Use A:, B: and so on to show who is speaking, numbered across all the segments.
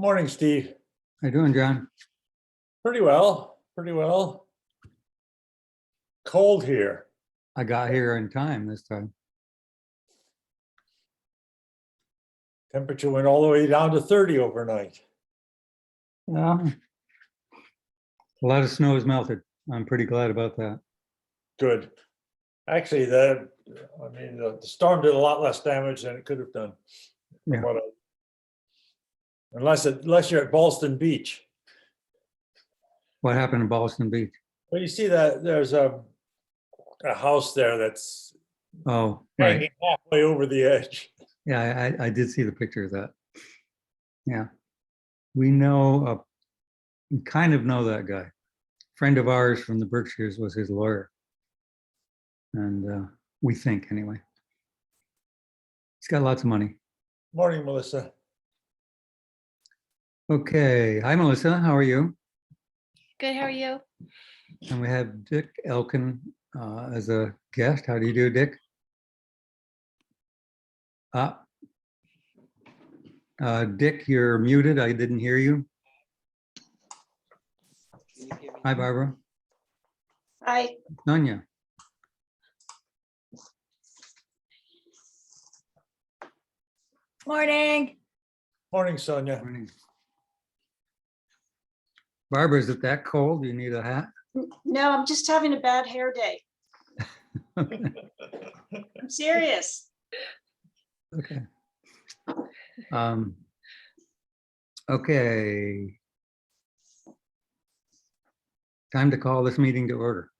A: Morning, Steve.
B: How you doing, John?
A: Pretty well, pretty well. Cold here.
B: I got here in time this time.
A: Temperature went all the way down to 30 overnight.
B: Yeah. A lot of snow has melted. I'm pretty glad about that.
A: Good. Actually, the storm did a lot less damage than it could have done.
B: Yeah.
A: Unless you're at Ballston Beach.
B: What happened in Boston Beach?
A: Well, you see that there's a house there that's
B: Oh, right.
A: hanging halfway over the edge.
B: Yeah, I did see the picture of that. Yeah. We know, we kind of know that guy. Friend of ours from the Berkshires was his lawyer. And we think anyway. He's got lots of money.
A: Morning, Melissa.
B: Okay. Hi, Melissa. How are you?
C: Good, how are you?
B: And we have Dick Elkin as a guest. How do you do, Dick? Dick, you're muted. I didn't hear you. Hi, Barbara.
C: Hi.
B: Sonia.
C: Morning.
A: Morning, Sonia.
B: Morning. Barbara, is it that cold? Do you need a hat?
D: No, I'm just having a bad hair day. I'm serious.
B: Okay. Okay. Time to call this meeting to order.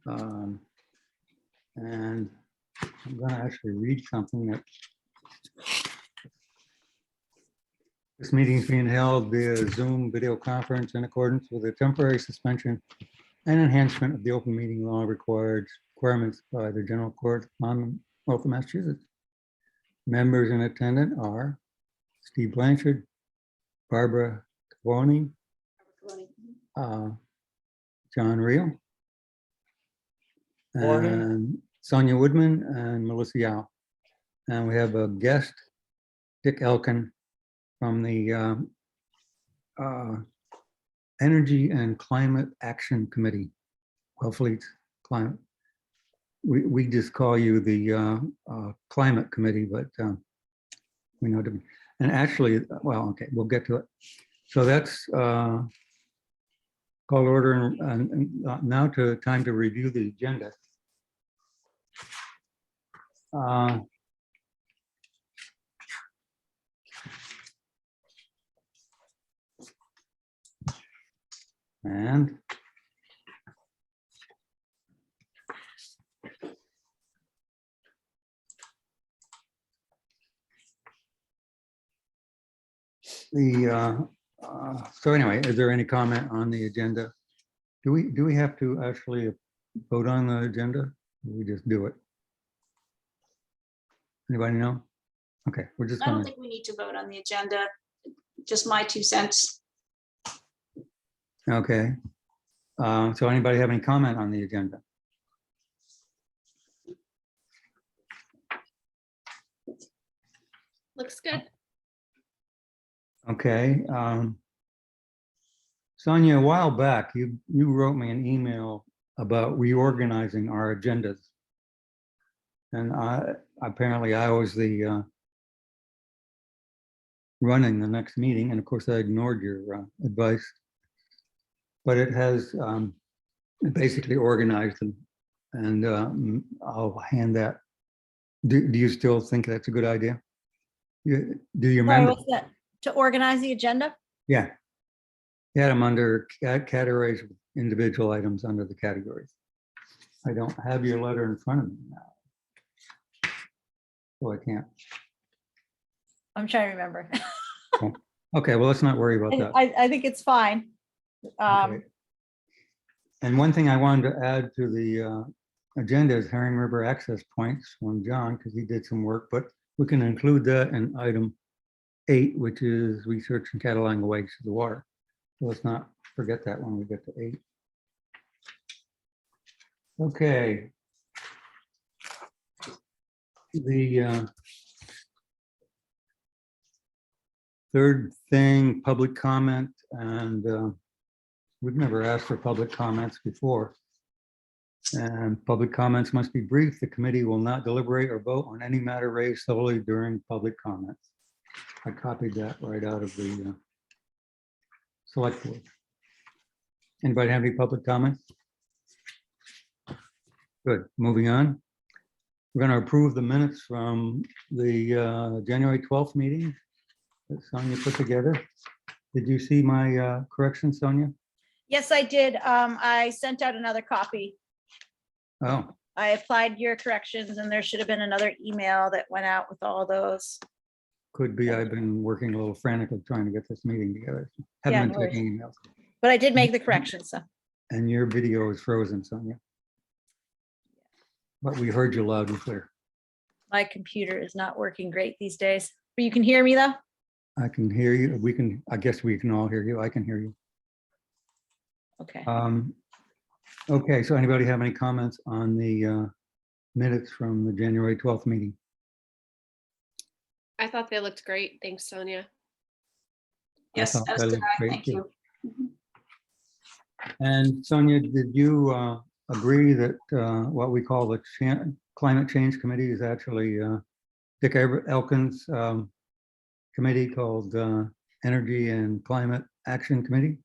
B: And I'm going to actually read something that this meeting is being held via Zoom video conference in accordance with the temporary suspension and enhancement of the open meeting law requirements by the General Court of Commonwealth of Massachusetts. Members in attendance are Steve Blanchard, Barbara Cavoni, John Reel,
A: Morning.
B: and Sonia Woodman and Melissa Yao. And we have a guest, Dick Elkin, from the Energy and Climate Action Committee, Wellfleet Climate. We just call you the Climate Committee, but we know to. And actually, well, okay, we'll get to it. So that's called order, and now time to review the agenda. And so anyway, is there any comment on the agenda? Do we have to actually vote on the agenda? Or we just do it? Anybody know? Okay, we're just
D: I don't
B: gonna.
D: think we need to vote on the agenda. Just my 2 cents.
B: Okay. So anybody have any comment on the agenda?
C: Looks good.
B: Okay. Sonia, a while back, you wrote me an email about reorganizing our agendas. And apparently I was the running the next meeting, and of course I ignored your advice. But it has basically organized them, and I'll hand that. Do you still think that's a good idea? Do you
E: Sorry,
B: remember?
E: what's that? To organize the agenda?
B: Yeah. You had them under categories, individual items under the categories. I don't have your letter in front of me now, so I can't.
E: I'm trying to remember.
B: Okay, well, let's not worry about that.
E: I think it's fine.
B: Okay. And one thing I wanted to add to the agenda is Heron River access points from John, because he did some work, but we can include that in item 8, which is research and cataloging waste of the water. So let's not forget that when we get to 8. Okay. The Third thing, public comment, and we've never asked for public comments before. And public comments must be brief. The committee will not deliberate or vote on any matter raised solely during public comments. I copied that right out of the select board. Anybody have any public comments? Good, moving on. We're going to approve the minutes from the January 12th meeting that Sonia put together. Did you see my correction, Sonia?
E: Yes, I did. I sent out another copy.
B: Oh,
E: I applied your corrections and there should have been another email that went out with all those.
B: could be I've been working a little frantically trying to get this meeting together.
E: Yeah,
B: Haven't been
E: no worries.
B: checking emails.
E: But I did make the corrections, so.
B: And your video is frozen, Sonia. But we heard you loud and clear.
E: My computer is not working great these days, but you can hear me though?
B: I can hear you. We can, I guess we can all hear you. I can hear you.
E: Okay.
B: Okay, so anybody have any comments on the minutes from the January 12th meeting?
C: I thought they looked great. Thanks, Sonia.
D: Yes,
B: thought
D: that was
B: that
D: good.
B: looked great,
D: Thank
B: too.
D: you. Mhm.
B: And Sonia, did you agree that what we call the Climate Change Committee is actually Dick Elkins' committee called Energy and Climate Action Committee?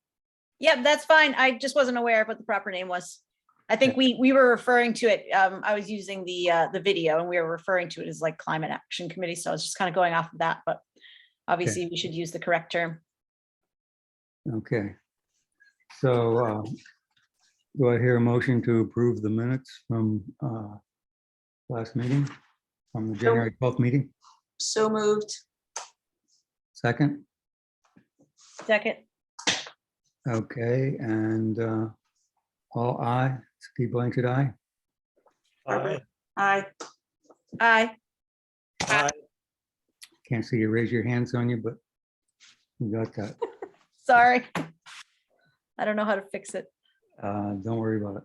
E: Yeah, that's fine. I just wasn't aware of what the proper name was. I think we were referring to it. I was using the video and we were referring to it as like Climate Action Committee. So I was just kind of going off of that, but obviously we should use the correct term.
B: Okay. So do I hear a motion to approve the minutes from last meeting, from the January 12th meeting?
D: So moved.
B: Second?
E: Second.
B: Okay, and all aye, Steve Blanchard, aye.
A: Aye.
D: Aye.
E: Aye.
A: Aye.
B: Can't see you raise your hand, Sonia, but you got that.
E: Sorry. I don't know how to fix it.
B: Don't worry about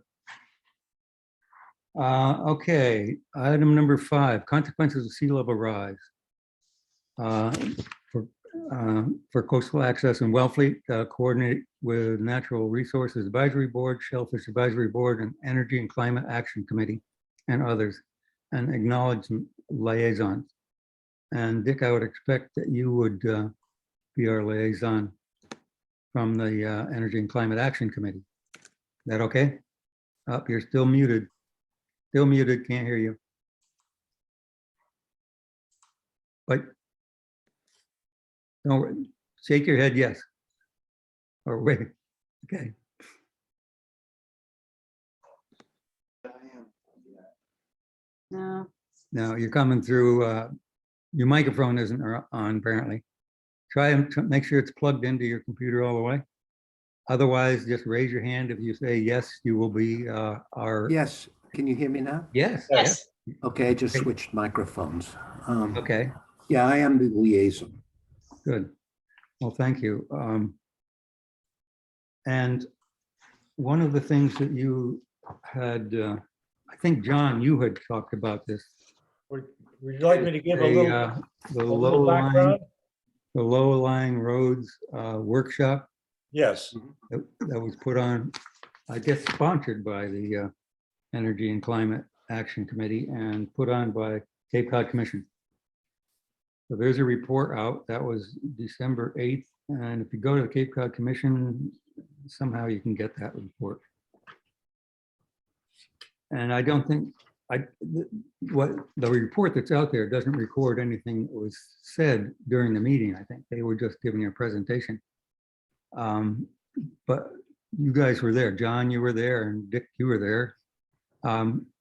B: it. Okay, item number 5, consequences of sea level rise. For coastal access and Wellfleet, coordinate with Natural Resources Advisory Board, Shellfish Advisory Board, and Energy and Climate Action Committee, and others, and acknowledge liaisons. And Dick, I would expect that you would be our liaison from the Energy and Climate Action Committee. Is that okay? Up, you're still muted. Still muted, can't hear you. But don't shake your head, yes. Or wait, okay.
D: No.
B: Now you're coming through, your microphone isn't on apparently. Try and make sure it's plugged into your computer all the way. Otherwise, just raise your hand. If you say yes, you will be our.
F: Yes, can you hear me now?
B: Yes.
D: Yes.
F: Okay, I just
B: Okay.
F: switched microphones.
B: Okay,
F: Yeah, I am the liaison.
B: good. Well, thank you. And one of the things that you had, I think, John, you had talked about this.
A: Would you like me to give a little
B: The
A: little background?
B: low lying roads workshop
A: Yes.
B: that was put on, I guess, sponsored by the Energy and Climate Action Committee and put on by Cape Cod Commission. So there's a report out. That was December 8th. And if you go to the Cape Cod Commission, somehow you can get that report. And I don't think, what the report that's out there doesn't record anything that was said during the meeting. I think they were just giving a presentation. But you guys were there. John, you were there, and Dick, you were there.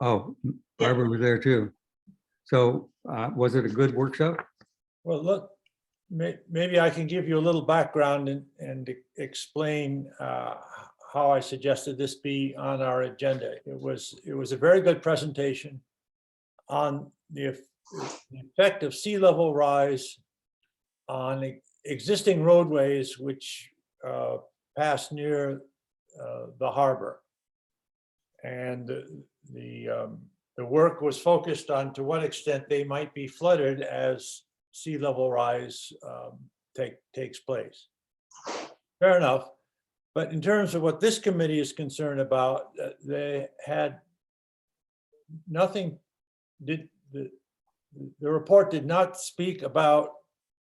B: Oh, Barbara was there too. So was it a good workshop?
A: Well, look, maybe I can give you a little background and explain how I suggested this be on our agenda. It was a very good presentation on the effect of sea level rise on existing roadways which pass near the harbor. And the work was focused on to what extent they might be flooded as sea level rise takes place. Fair enough. But in terms of what this committee is concerned about, they had nothing, the report did not speak about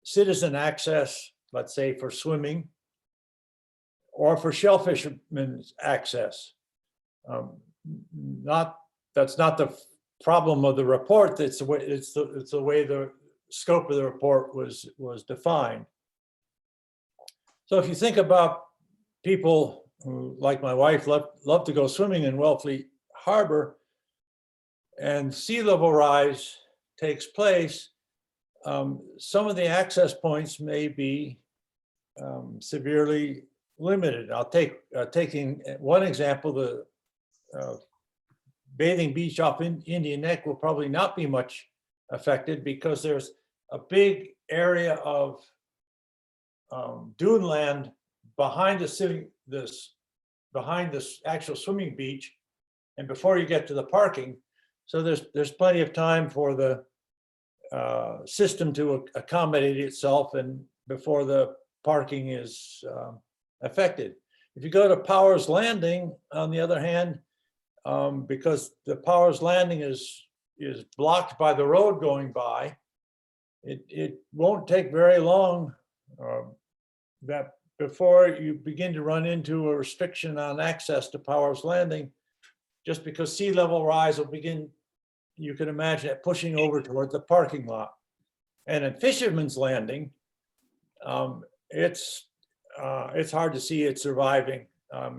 A: citizen access, let's say for swimming, or for shellfishermen's access. That's not the problem of the report. It's the way the scope of the report was defined. So if you think about people who, like my wife, love to go swimming in Wellfleet Harbor, and sea level rise takes place, some of the access points may be severely limited. Taking one example, the bathing beach off Indian Neck will probably not be much affected because there's a big area of dune land behind behind this actual swimming beach, and before you get to the parking. So there's plenty of time for the system to accommodate itself and before the parking is affected. If you go to Powers Landing, on the other hand, because the Powers Landing is blocked by the road going by, it won't take very long that before you begin to run into a restriction on access to Powers Landing, just because sea level rise will begin, you can imagine it pushing over toward the parking lot. And at Fisherman's Landing, it's hard to see it surviving.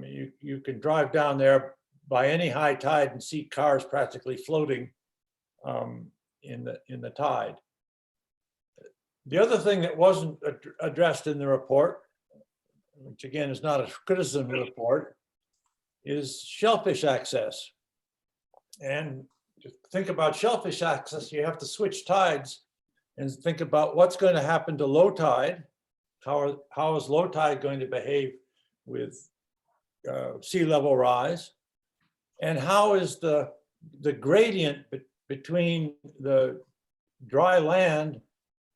A: You can drive down there by any high tide and see cars practically floating in the tide. The other thing that wasn't addressed in the report, which again is not a criticism report, is shellfish access. And to think about shellfish access, you have to switch tides and think about what's going to happen to low tide. How is low tide going to behave with sea level rise? And how is the gradient between the dry land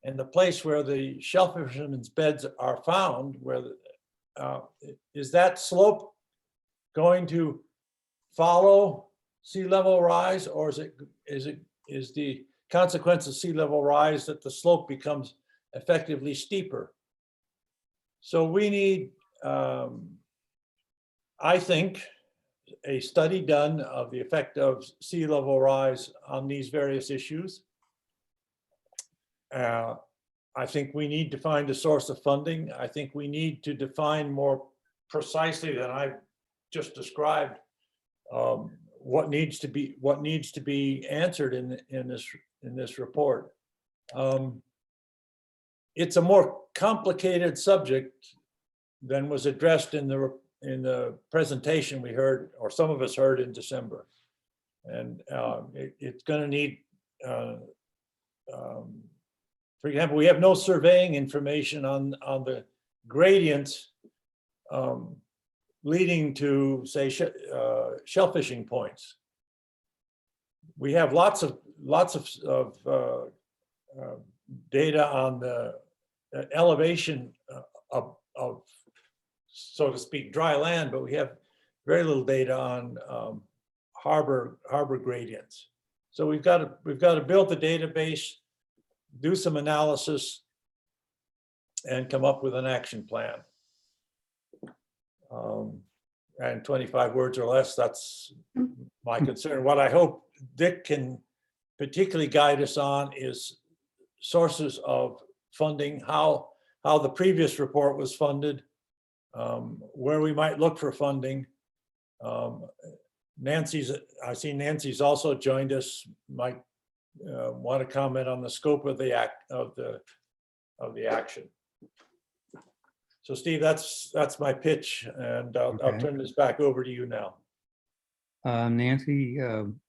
A: and the place where the shellfishermen's beds are found, is that slope going to follow sea level rise, or is the consequence of sea level rise that the slope becomes effectively steeper? So we need, I think, a study done of the effect of sea level rise on these various issues. I think we need to find a source of funding. I think we need to define more precisely than I've just described what needs to be answered in this report. It's a more complicated subject than was addressed in the presentation we heard, or some of us heard in December. And it's going to need, for example, we have no surveying information on the gradients leading to, say, shellfishing points. We have lots of data on the elevation of, so to speak, dry land, but we have very little data on harbor gradients. So we've got to build the database, do some analysis, and come up with an action plan. And 25 words or less, that's my concern. What I hope Dick can particularly guide us on is sources of funding, how the previous report was funded, where we might look for funding. I see Nancy's also joined us, might want to comment on the scope of the action. So Steve, that's my pitch, and I'll turn this back over to you now.
B: Nancy,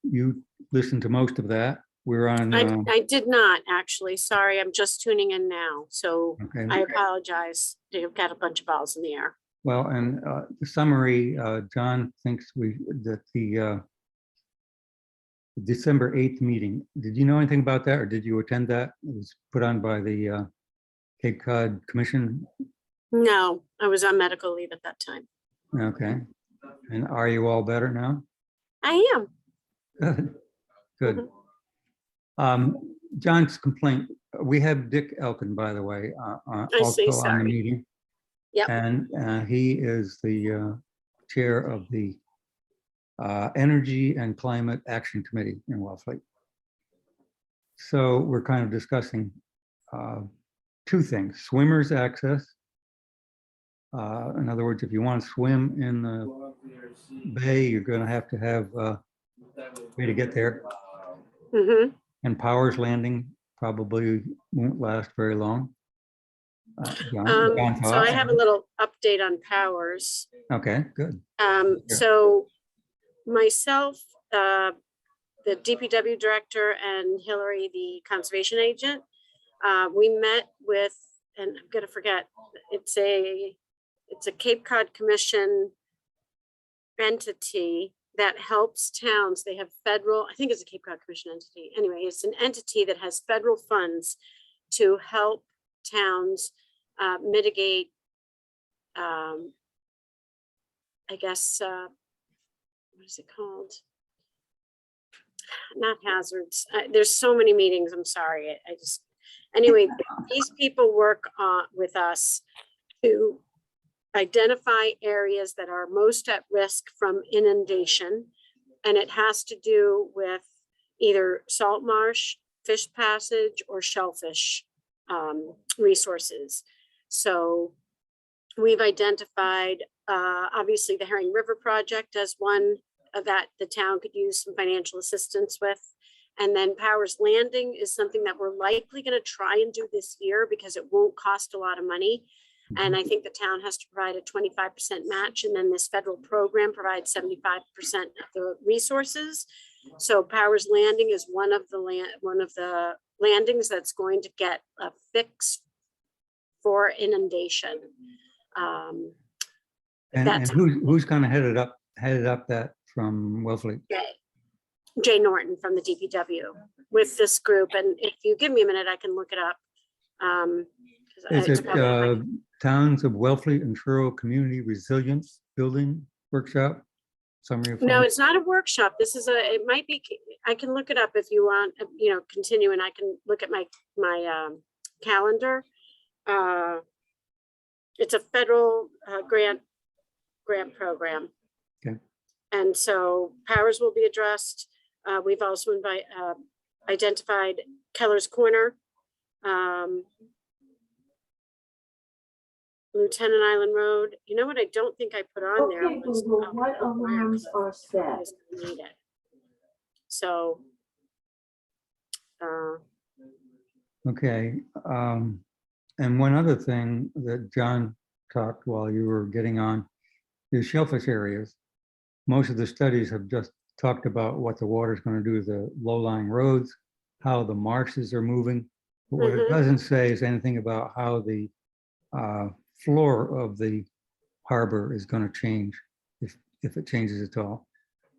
B: you listened to most of that. We're on.
G: I did not, actually. Sorry, I'm just tuning in now. So
B: Okay.
G: I apologize. They've got a bunch of balls in the air.
B: Well, and the summary, John thinks that the December 8th meeting, did you know anything about that, or did you attend that? It was put on by the Cape Cod Commission?
G: No, I was on medical leave at that time.
B: Okay. And are you all better now?
G: I am.
B: Good. Good.
G: Mhm.
B: John's complaint, we have Dick Elkin, by the way,
G: I
B: also
G: see,
B: on the
G: sorry.
B: meeting.
G: Yep.
B: And he is the chair of the Energy and Climate Action Committee in Wellfleet. So we're kind of discussing two things: swimmers access. In other words, if you want to swim in the bay, you're going to have a way to get there.
G: Mhm.
B: And Powers Landing probably won't last very long. John
G: So I
B: thought?
G: have a little update on Powers.
B: Okay, good.
G: So myself, the DPW director, and Hillary, the conservation agent, we met with, and I'm gonna forget, it's a Cape Cod Commission entity that helps towns. They have federal, I think it's a Cape Cod Commission entity. Anyway, it's an entity that has federal funds to help towns mitigate, I guess, what is it called? Not hazards. There's so many meetings. I'm sorry. I just, anyway, these people work with us to identify areas that are most at risk from inundation. And it has to do with either salt marsh, fish passage, or shellfish resources. So we've identified, obviously, the Herring River project as one that the town could use some financial assistance with. And then Powers Landing is something that we're likely going to try and do this year because it won't cost a lot of money. And I think the town has to provide a 25% match, and then this federal program provides 75% of the resources. So Powers Landing is one of the landings that's going to get a fix for inundation.
B: And
G: That's
B: who's going to head it up that from Wellfleet?
G: Jay Norton from the DPW with this group. And if you give me a minute, I can look it up.
B: Is
G: It's
B: it
G: probably-
B: Towns of Wellfleet and Truro Community Resilience Building Workshop? Summary of
G: No,
B: funds?
G: it's not a workshop. This is it might be, I can look it up if you want, continue, and I can look at my calendar. It's a federal grant program.
B: Okay.
G: And so Powers will be addressed. We've also identified Keller's Corner, Lieutenant Island Road. You know what I don't think I put on there?
H: Okay,
G: was,
H: Google, what alarms are
G: I
H: set?
G: was gonna need it. So,
B: Okay. And one other thing that John talked while you were getting on is shellfish areas. Most of the studies have just talked about what the water is going to do to the low-lying roads, how the marshes are moving. But what it
G: Mhm.
B: doesn't say is anything about how the floor of the harbor is going to change, if it changes at all.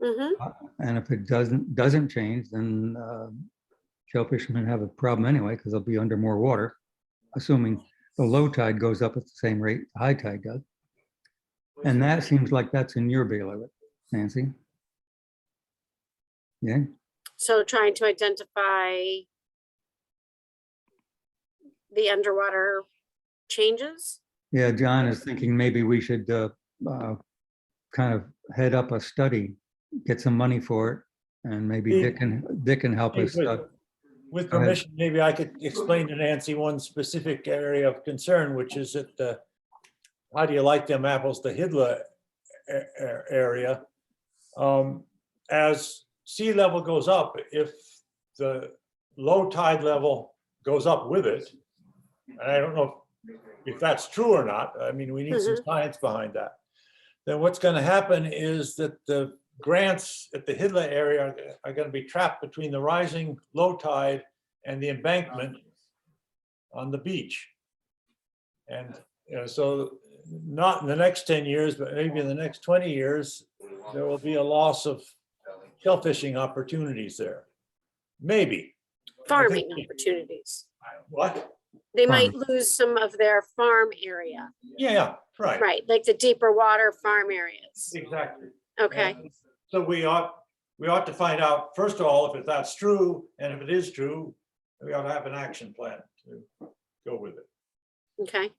G: mhm.
B: And if it doesn't change, then shellfish may have a problem anyway, because they'll be under more water, assuming the low tide goes up at the same rate the high tide does. And that seems like that's in your bailiwick, Nancy. Yeah,
G: So trying to identify the underwater changes.
B: yeah, John is thinking maybe we should kind of head up a study, get some money for it, and maybe
A: Steve-
B: Dick can help
A: Steve,
B: us.
A: With
B: Go ahead.
A: permission, maybe I could explain to Nancy one specific area of concern, which is that how do you like them apples to Hidla area? As sea level goes up, if the low tide level goes up with it, and I don't know if that's true or not, I mean, we need some science behind that, then what's going to happen is that the grants at the Hidla area are going to be trapped between the rising low tide and the embankment on the beach. And so not in the next 10 years, but maybe in the next 20 years, there will be a loss of shellfishing opportunities there. Maybe.
G: Farming opportunities.
A: What?
G: They might
B: Farm.
G: lose some of their farm area,
A: Yeah, right,
G: right? Like the deeper water farm areas.
A: exactly.
G: Okay,
A: And so we ought to find out, first of all, if that's true, and if it is true, we ought to have an action plan to go with it.
G: okay.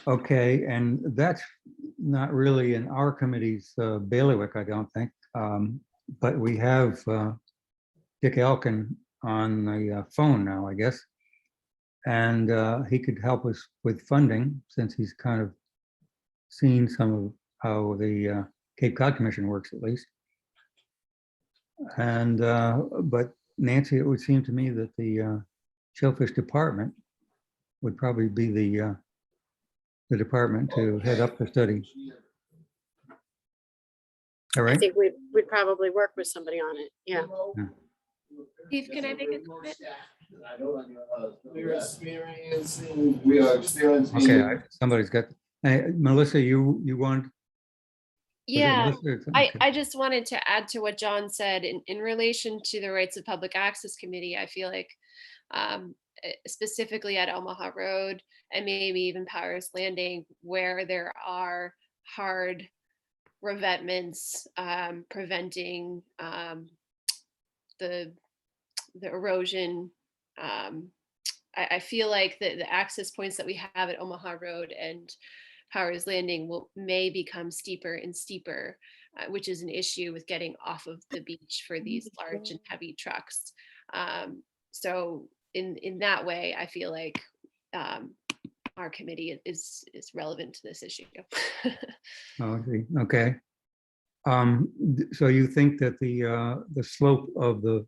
B: Okay, and that's not really in our committee's bailiwick, I don't think. But we have Dick Elkin on the phone now, I guess. And he could help us with funding, since he's kind of seen some of how the Cape Cod Commission works, at least. And but Nancy, it would seem to me that the Shellfish Department would probably be the department to head up the study. All
G: I
B: right.
G: think we'd probably work with somebody on it. Yeah.
C: Steve, can I make a comment?
H: We are experiencing.
B: Okay, somebody's got, hey, Melissa, you want? was it
C: Yeah,
B: Melissa or something?
C: I just wanted to add to what John said in relation to the Rights of Public Access Committee. I feel like specifically at Omaha Road and maybe even Powers Landing, where there are hard revetments preventing the erosion. I feel like the access points that we have at Omaha Road and Powers Landing may become steeper and steeper, which is an issue with getting off of the beach for these large and heavy trucks. So in that way, I feel like our committee is relevant to this issue.
B: Oh, I see. Okay. So you think that the slope of the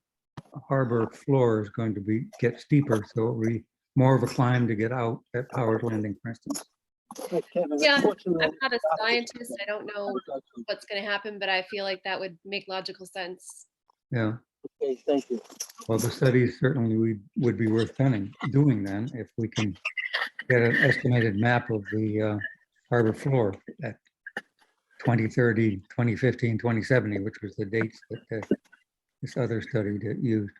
B: harbor floor is going to get steeper, so it'll be more of a climb to get out at Powers Landing, for instance?
C: Yeah, I'm not a scientist. I don't know what's going to happen, but I feel like that would make logical sense.
B: Yeah.
H: Okay, thank you.
B: Well, the studies certainly would be worth doing then, if we can get an estimated map of the harbor floor at 2030, 2015, 2070, which was the dates that this other study that used.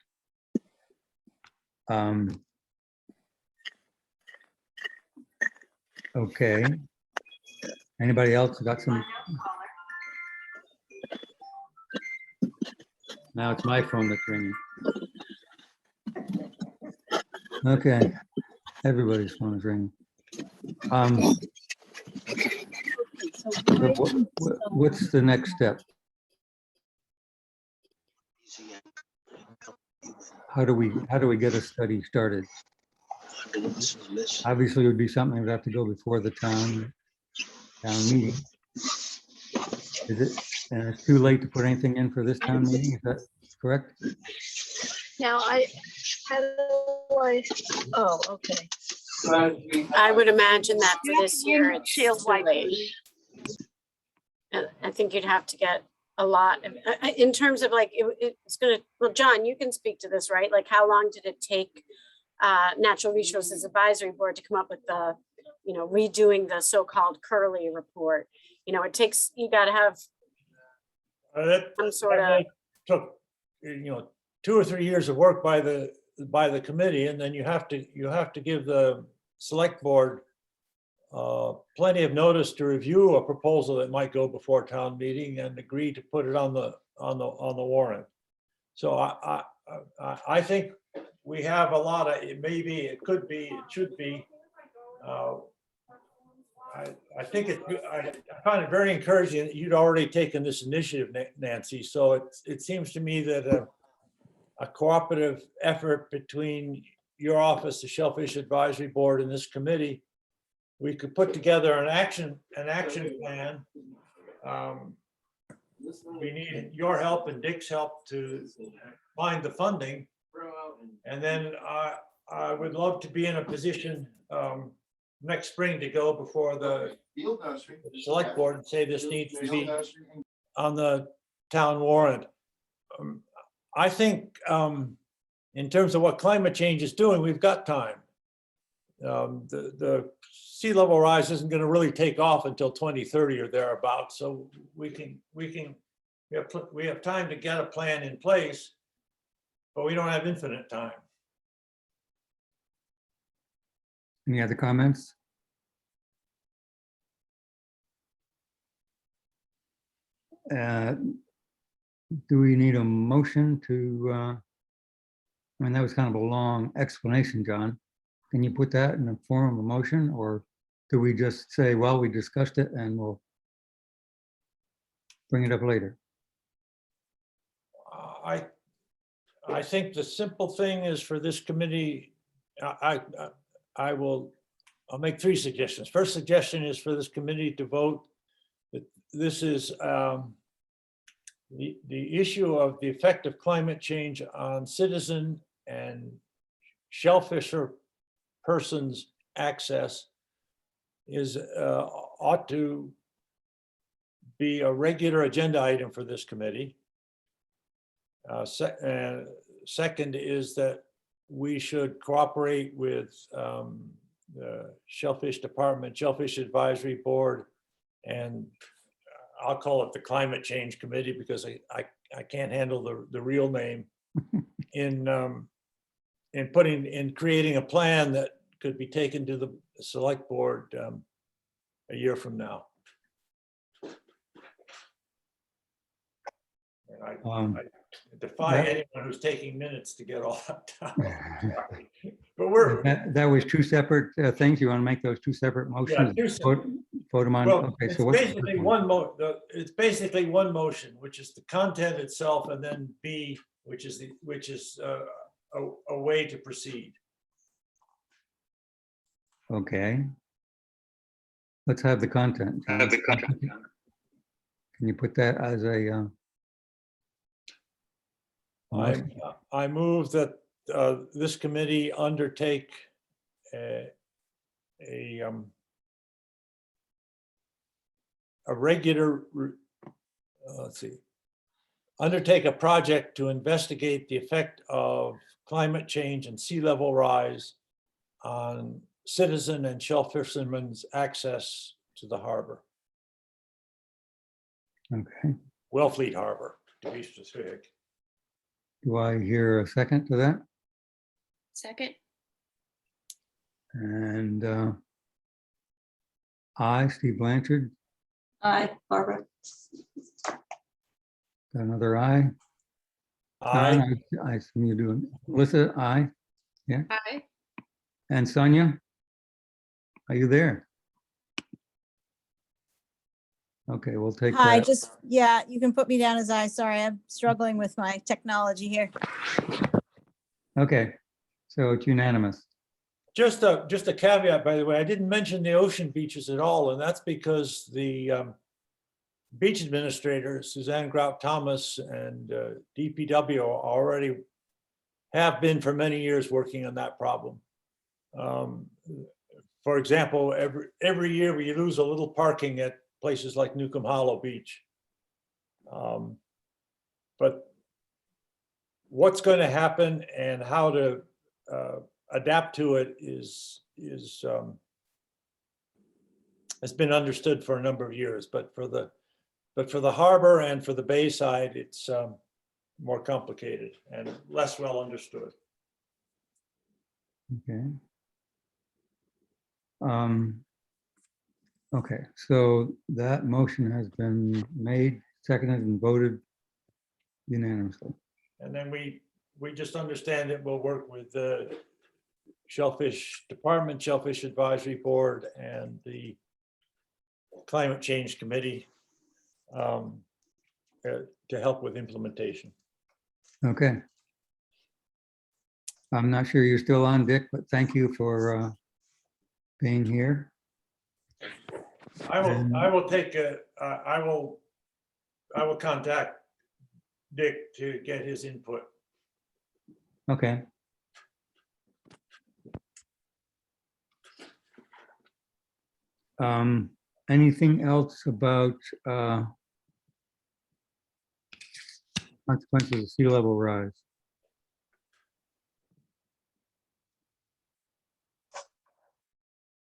B: Okay. Anybody else got some? Now it's my phone that's ringing. Okay, everybody's phone is ringing. What's the next step? How do we get a study started? Obviously, it would be something that would have to go before the town meeting. Is it, and it's too late to put anything in for this town meeting? Is that correct?
D: Now oh, okay.
G: I would imagine that for this year, it's
D: Shield
G: too late. I think you'd have to get a lot of, in terms of like, it's gonna, well, John, you can speak to this, right? Like, how long did it take Natural Resources Advisory Board to come up with the, redoing the so-called Curley report? It takes, you gotta have some sort of.
A: Took, 2 or 3 years of work by the committee, and then you have to give the select board plenty of notice to review a proposal that might go before town meeting and agree to put it on the warrant. So I think we have a lot of, it may be, it could be, it should be. I think I find it very encouraging that you'd already taken this initiative, Nancy. So it seems to me that a cooperative effort between your office, the Shellfish Advisory Board, and this committee, we could put together an action plan. We need your help and Dick's help to find the funding. And then I would love to be in a position next spring to go before the select board and say this needs to be on the town warrant. I think in terms of what climate change is doing, we've got time. The sea level rise isn't going to really take off until 2030 or thereabouts. So we have time to get a plan in place, but we don't have infinite time.
B: Any other comments? Uh, Do we need a motion to, I mean, that was kind of a long explanation, John. Can you put that in the form of a motion, or do we just say, well, we discussed it and we'll bring it up later?
A: I think the simple thing is for this committee, I'll make 3 suggestions. First suggestion is for this committee to vote that this is the issue of the effect of climate change on citizen and shellfish persons' access is ought to be a regular agenda item for this committee. Second is that we should cooperate with the Shellfish Department, Shellfish Advisory Board, and I'll call it the Climate Change Committee because I can't handle the real name in creating a plan that could be taken to the select board a year from now. And I defy anyone who's taking minutes to get all that done. But
B: That was 2 separate things. You want to make those 2 separate motions?
A: 2 separate.
B: Vote them on.
A: Well,
B: Okay,
A: it's
B: so what's the
A: basically
B: first one?
A: it's basically one motion, which is the content itself, and then B, which is a way to proceed.
B: Okay. Let's have the content. John. Can you put that as a? Motion?
A: I move that this committee undertake a regular, undertake a project to investigate the effect of climate change and sea level rise on citizen and shellfishermen's access to the harbor,
B: Okay.
A: Wellfleet Harbor, to be specific.
B: Do I hear a second to that?
C: Second.
B: And I, Steve Blanchard,
D: Aye, Barbara.
B: got another I.
A: I,
B: I assume you're doing, Melissa, I,
C: Aye.
B: and Sonia, are you there? Okay, we'll take
E: Hi,
B: that.
E: just, yeah, you can put me down as I, sorry, I'm struggling with my technology here.
B: Okay, so it's unanimous.
A: just a caveat, by the way, I didn't mention the ocean beaches at all, and that's because the beach administrator, Suzanne Grout Thomas, and DPW already have been for many years working on that problem. For example, every year we lose a little parking at places like Newcomb Hollow Beach. But what's going to happen and how to adapt to it has been understood for a number of years. But for the harbor and for the bay side, it's more complicated and less well understood.
B: Okay. Okay, so that motion has been made, seconded, and voted unanimously.
A: And then we just understand that we'll work with the Shellfish Department, Shellfish Advisory Board, and the Climate Change Committee to help with implementation.
B: Okay. I'm not sure you're still on, Dick, but thank you for being here.
A: I will contact Dick to get his input.
B: Okay. Anything else about consequences of sea level rise?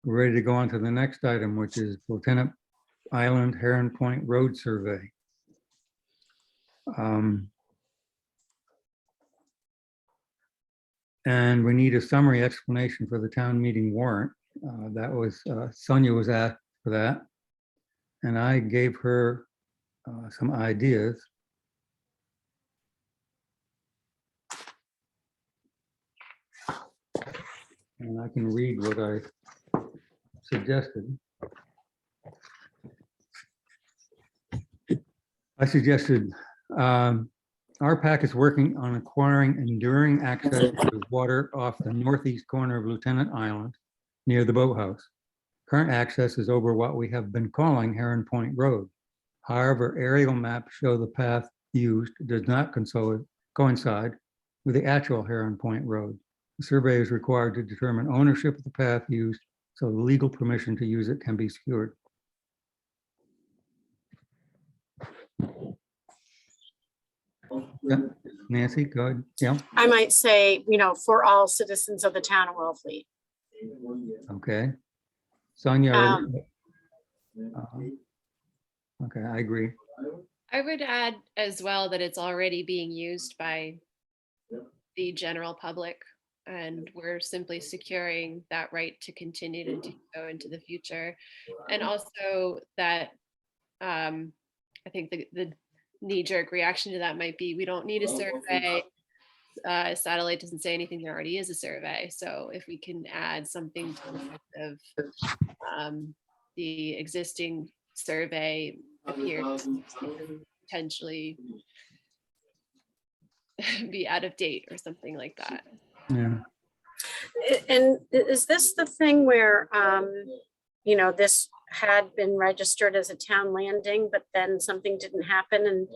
B: We're ready to go on to the next item, which is Lieutenant Island Heron Point Road Survey. And we need a summary explanation for the town meeting warrant. That was, Sonia was asked for that. And I gave her some ideas. And I can read what I suggested. I suggested, RPAC is working on acquiring enduring access to water off the northeast corner of Lieutenant Island near the boathouse. Current access is over what we have been calling Heron Point Road. However, aerial maps show the path used does not coincide with the actual Heron Point Road. The survey is required to determine ownership of the path used, so the legal permission to use it can be secured. Yeah, Nancy, go ahead. Yeah,
G: I might say, for all citizens of the town of Wellfleet.
B: okay. Sonia,
G: Um,
B: okay, I agree.
C: I would add as well that it's already being used by the general public, and we're simply securing that right to continue to do so into the future. And also that I think the knee-jerk reaction to that might be, we don't need a survey. Satellite doesn't say anything, there already is a survey. So if we can add something to the effect of the existing survey appears to potentially be out of date or something like that.
B: Yeah.
G: And is this the thing where, this had been registered as a town landing, but then something didn't happen? And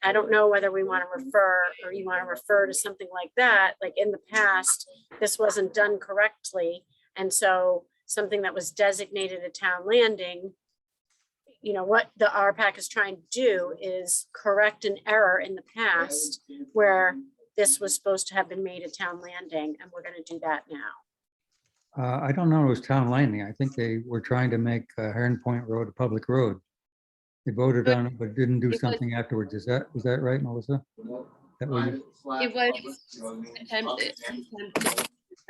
G: I don't know whether we want to refer, or you want to refer to something like that. Like in the past, this wasn't done correctly. And so something that was designated a town landing, what the RPAC is trying to do is correct an error in the past where this was supposed to have been made a town landing, and we're going to do that now.
B: I don't know, it was town landing. I think they were trying to make Heron Point Road a public road. They voted on it, but didn't do
C: It was-
B: something afterwards. Was that right, Melissa? That was,
C: It was attempted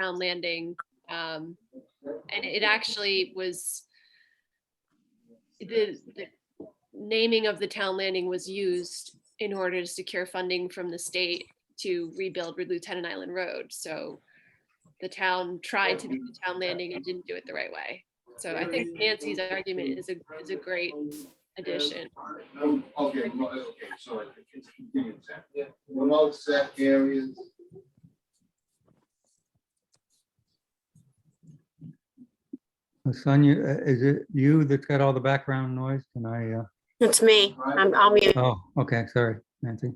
C: town landing, and it actually was the naming of the town landing was used in order to secure funding from the state to rebuild Lieutenant Island Road. So the town tried to do the town landing and didn't do it the right way. So I think Nancy's argument is a great addition.
H: Okay, so it's continued. Remote set areas.
B: Sonia, is it you that's got all the background noise? Can I?
G: It's me. I'll mute.
B: Oh, okay, sorry, Nancy.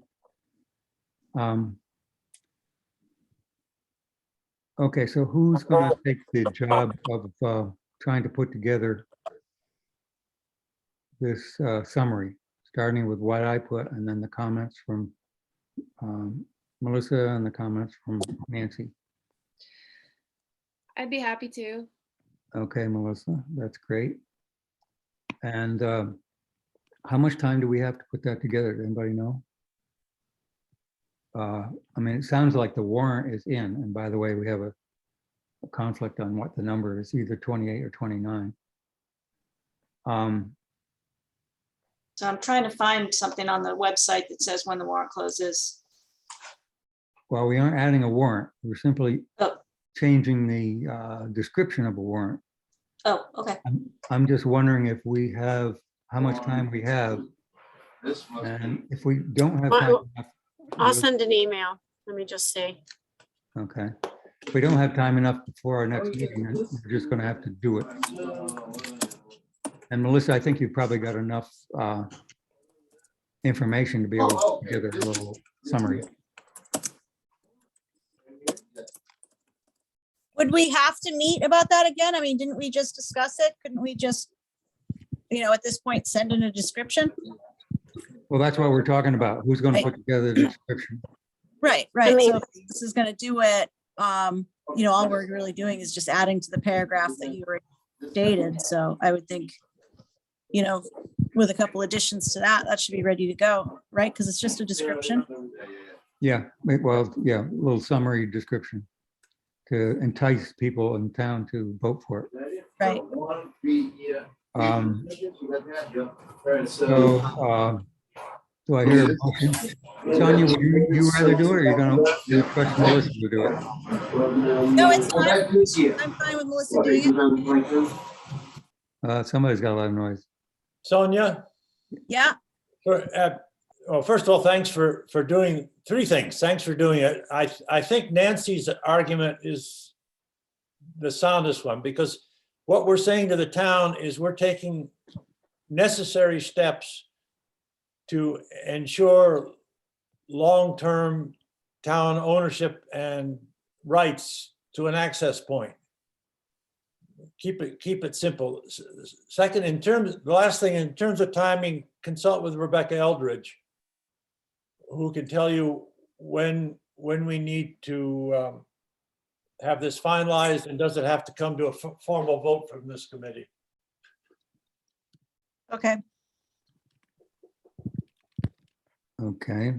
B: Okay, so who's going to take the job of trying to put together this summary, starting with what I put and then the comments from Melissa and the comments from Nancy?
C: I'd be happy to.
B: Okay, Melissa, that's great. And how much time do we have to put that together? Does anybody know? I mean, it sounds like the warrant is in, and by the way, we have a conflict on what the number is, either 28 or 29.
D: So I'm trying to find something on the website that says when the warrant closes.
B: Well, we aren't adding a warrant. We're simply
D: Oh.
B: changing the description of a warrant.
D: Oh, okay.
B: I'm just wondering if we have, how much time we have,
H: This must
B: and
H: be.
B: if we don't have time.
G: I'll send an email. Let me just see.
B: Okay. If we don't have time enough before our next meeting, then we're just going to have to do it. And Melissa, I think you've probably got enough information to be able to put together a little summary.
E: Would we have to meet about that again? I mean, didn't we just discuss it? Couldn't we just, at this point, send in a description?
B: Well, that's what we're talking about. Who's going to put together the description?
E: Right.
G: mean-
E: So if this is gonna do it, all we're really doing is just adding to the paragraph that you already stated. So I would think, with a couple additions to that, that should be ready to go, right? Because it's just a description.
B: Yeah, well, yeah, a little summary description to entice people in town to vote for it.
E: Right.
B: So, do I hear a motion? Sonia, would you rather do it, or are you gonna request Melissa to do it?
E: No, it's fine. I'm fine with Melissa doing it.
B: Somebody's got a lot of noise.
A: Sonia?
E: Yeah.
A: Well, first of all, thanks for doing three things. Thanks for doing it. I think Nancy's argument is the soundest one, because what we're saying to the town is we're taking necessary steps to ensure long-term town ownership and rights to an access point. Keep it simple. Second, the last thing, in terms of timing, consult with Rebecca Eldridge, who can tell you when we need to have this finalized, and does it have to come to a formal vote from this committee?
E: Okay.
B: Okay.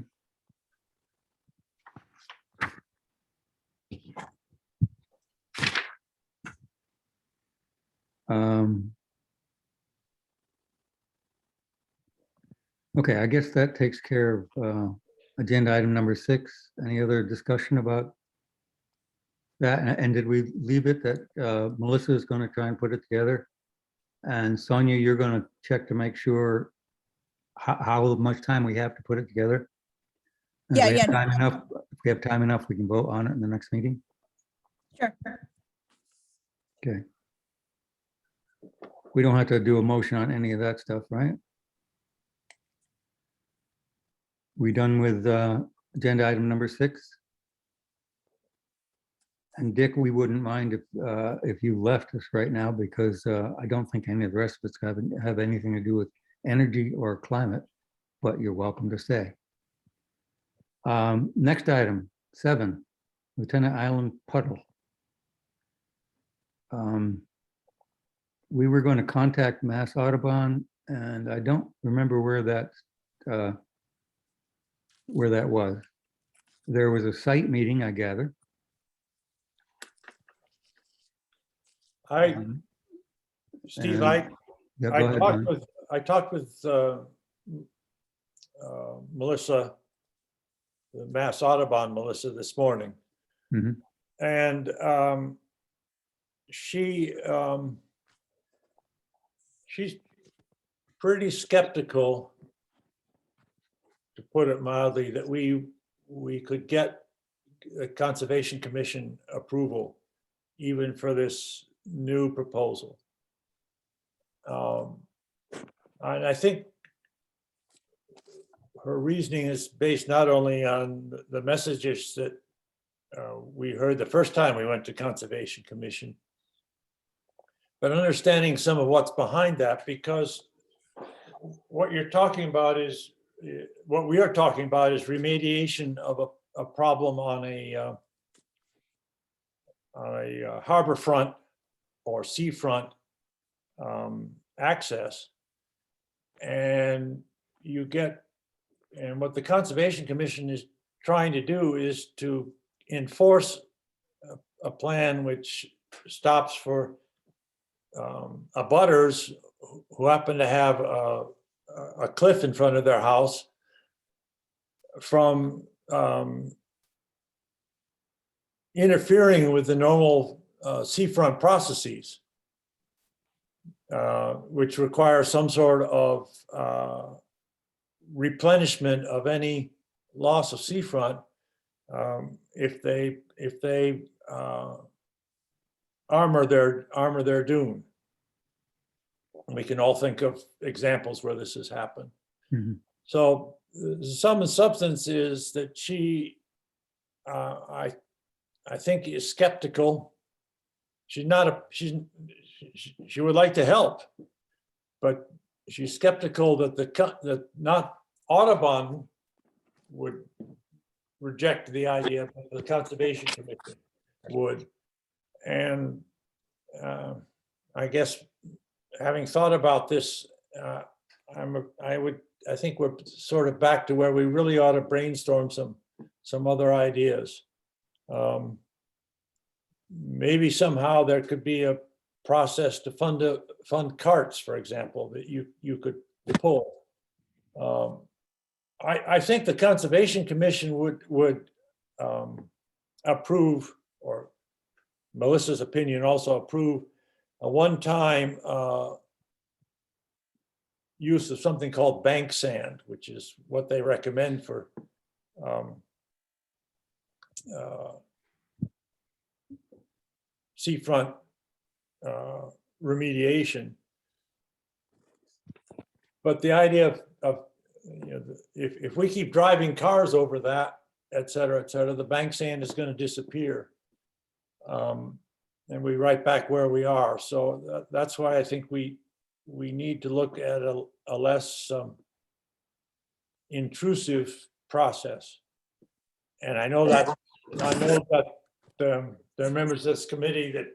B: Okay, I guess that takes care of agenda item number 6. Any other discussion about that? And did we leave it that Melissa is going to try and put it together? And Sonia, you're going to check to make sure how much time we have to put it together? And
E: Yeah,
B: if we have
E: yeah.
B: time enough, if we have time enough, we can vote on it in the next meeting.
E: Sure.
B: Okay. We don't have to do a motion on any of that stuff, right? We done with agenda item number 6? And Dick, we wouldn't mind if you left us right now, because I don't think any of the rest of us have anything to do with energy or climate, but you're welcome to stay. Next item, 7, Lieutenant Island Puddle. We were going to contact Mass Audubon, and I don't remember where that was. There was a site meeting, I gather.
A: Steve,
B: And- Yeah, go ahead, Don.
A: I talked with Melissa, the Mass Audubon Melissa, this morning.
B: Mhm.
A: And she's pretty skeptical, to put it mildly, that we could get a Conservation Commission approval even for this new proposal. And I think her reasoning is based not only on the messages that we heard the first time we went to Conservation Commission, but understanding some of what's behind that, because what you're talking about is, what we are talking about is remediation of a problem on a harbor front or seafront access. And what the Conservation Commission is trying to do is to enforce a plan which stops for abutters who happen to have a cliff in front of their house from interfering with the normal seafront processes, which require some sort of replenishment of any loss of seafront if they armor their dune. We can all think of examples where this has happened.
B: Mhm.
A: So the sum and substance is that she, I think, is skeptical. She would like to help, but she's skeptical that not Audubon would reject the idea, but the Conservation Commission would. And I guess, having thought about this, I think we're sort of back to where we really ought to brainstorm some other ideas. maybe somehow there could be a process to fund carts, for example, that you could pull. I think the Conservation Commission would approve, or Melissa's opinion also approve, a one-time use of something called bank sand, which is what they recommend for seafront remediation. But the idea of if we keep driving cars over that, et cetera, the bank sand is going to disappear. And we right back where we are. So that's why I think we need to look at a less intrusive process. And I know that there are members of this committee that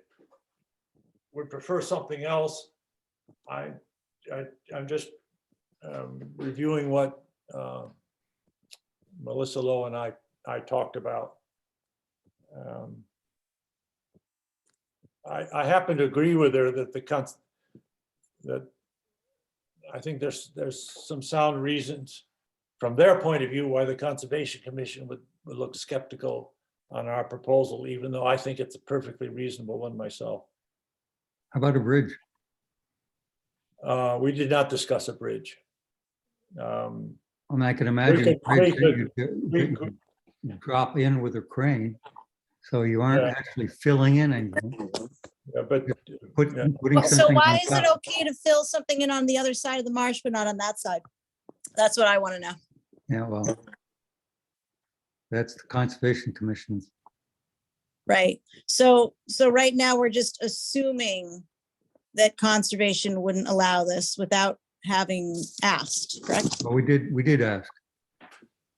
A: would prefer something else. I'm just reviewing what Melissa Lowe and I talked about. I happen to agree with her that that I think there's some sound reasons from their point of view why the Conservation Commission would look skeptical on our proposal, even though I think it's a perfectly reasonable one myself.
B: How about a bridge?
A: We did not discuss a bridge.
B: I mean, I can imagine a bridge that you drop in with a crane, so you aren't actually filling in anything.
A: Yeah, but
B: Putting
E: So
B: something
E: why
B: on
E: is it
B: top.
E: okay to fill something in on the other side of the marsh, but not on that side? That's what I want to know.
B: Yeah, well, that's the Conservation Commission's.
E: Right. So right now we're just assuming that conservation wouldn't allow this without having asked, correct?
B: Well, we did ask.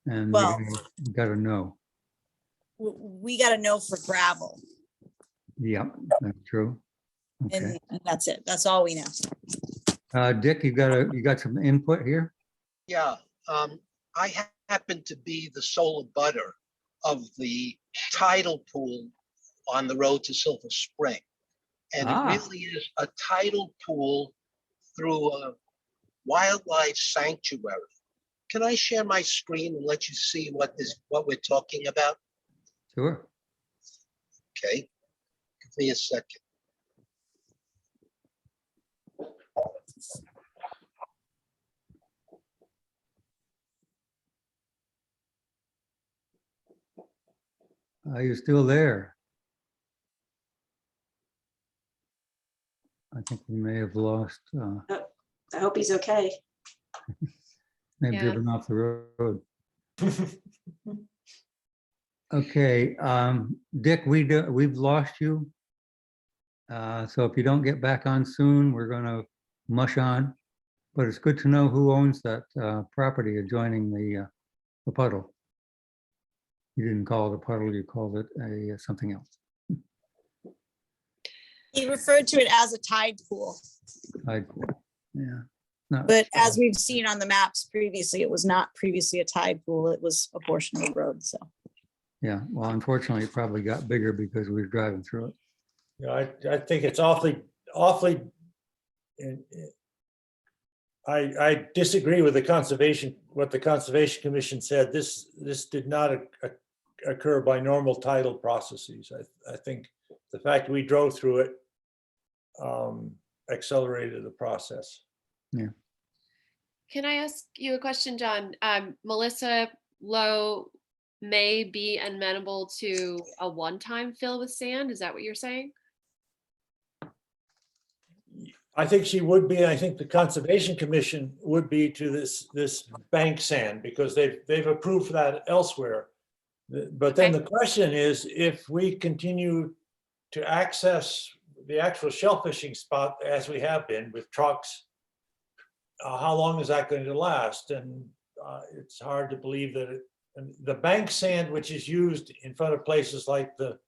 B: And
E: Well-
B: we got a no.
E: We got to know for gravel,
B: Yep, that's true. Okay.
E: and that's it. That's all we know.
B: Dick, you got some input here?
I: Yeah, I happen to be the sole abutter of the tidal pool on the road to Silver Spring. And it really is a tidal pool through a wildlife sanctuary. Can I share my screen and let you see what we're talking about?
B: Sure.
I: Okay, give me a second.
B: Are you still there? I think we may have lost,
D: I hope he's okay.
B: may have
C: Yeah.
B: driven off the road. Okay, Dick, we've lost you. So if you don't get back on soon, we're gonna mush on. But it's good to know who owns that property adjoining the puddle. You didn't call it a puddle, you called it something else.
E: He referred to it as a tide pool,
B: Tide pool. Yeah. No,
E: but as we've seen on the maps previously, it was not previously a tide pool. It was a portion of the road, so.
B: yeah, well, unfortunately, it probably got bigger because we were driving through it.
A: I think it's awfully. I disagree with what the Conservation Commission said. This did not occur by normal tidal processes. I think the fact we drove through it accelerated the process.
B: Yeah.
C: Can I ask you a question, John? Melissa Lowe may be amenable to a one-time fill with sand. Is that what you're saying?
A: I think she would be. I think the Conservation Commission would be to this bank sand because they've approved that elsewhere. But then the question is, if we continue to access the actual shellfishing spot as we have been with trucks, how long is that going to last? And it's hard to believe that the bank sand, which is used in front of places like the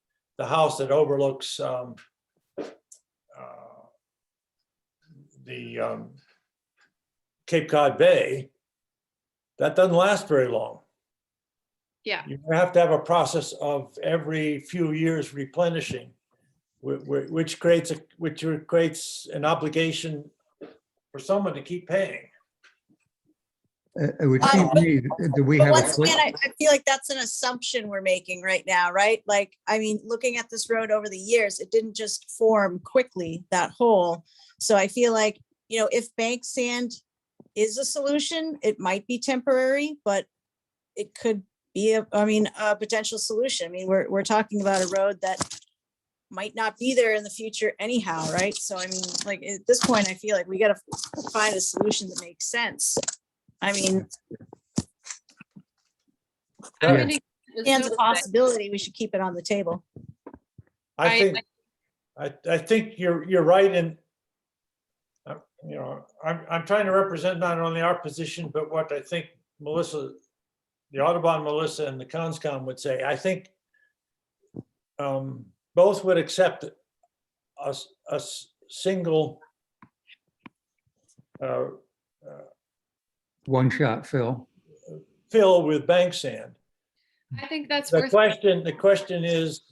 A: house that overlooks the Cape Cod Bay, that doesn't last very long.
C: Yeah.
A: You have to have a process of every few years replenishing. which creates an obligation for someone to keep paying.
B: It would seem to me, do we
E: But
B: have a
E: once again, I feel like that's an assumption we're making right now, right? Like, I mean, looking at this road over the years, it didn't just form quickly, that hole. So I feel like, you know, if bank sand is a solution, it might be temporary, but it could be a potential solution. I mean, we're talking about a road that might not be there in the future anyhow, right? So I mean, like at this point, I feel like we gotta find a solution that makes sense. I mean,
C: I'm
B: Yeah.
C: gonna-
E: it's a possibility, we should keep it on the table.
A: I think you're right, and you know, I'm trying to represent not only our position, but what I think Melissa, the Audubon Melissa and the Conscom would say. I think both would accept a single
B: one-shot fill?
A: fill with bank sand.
C: I think that's
A: The
C: worth.
A: question is,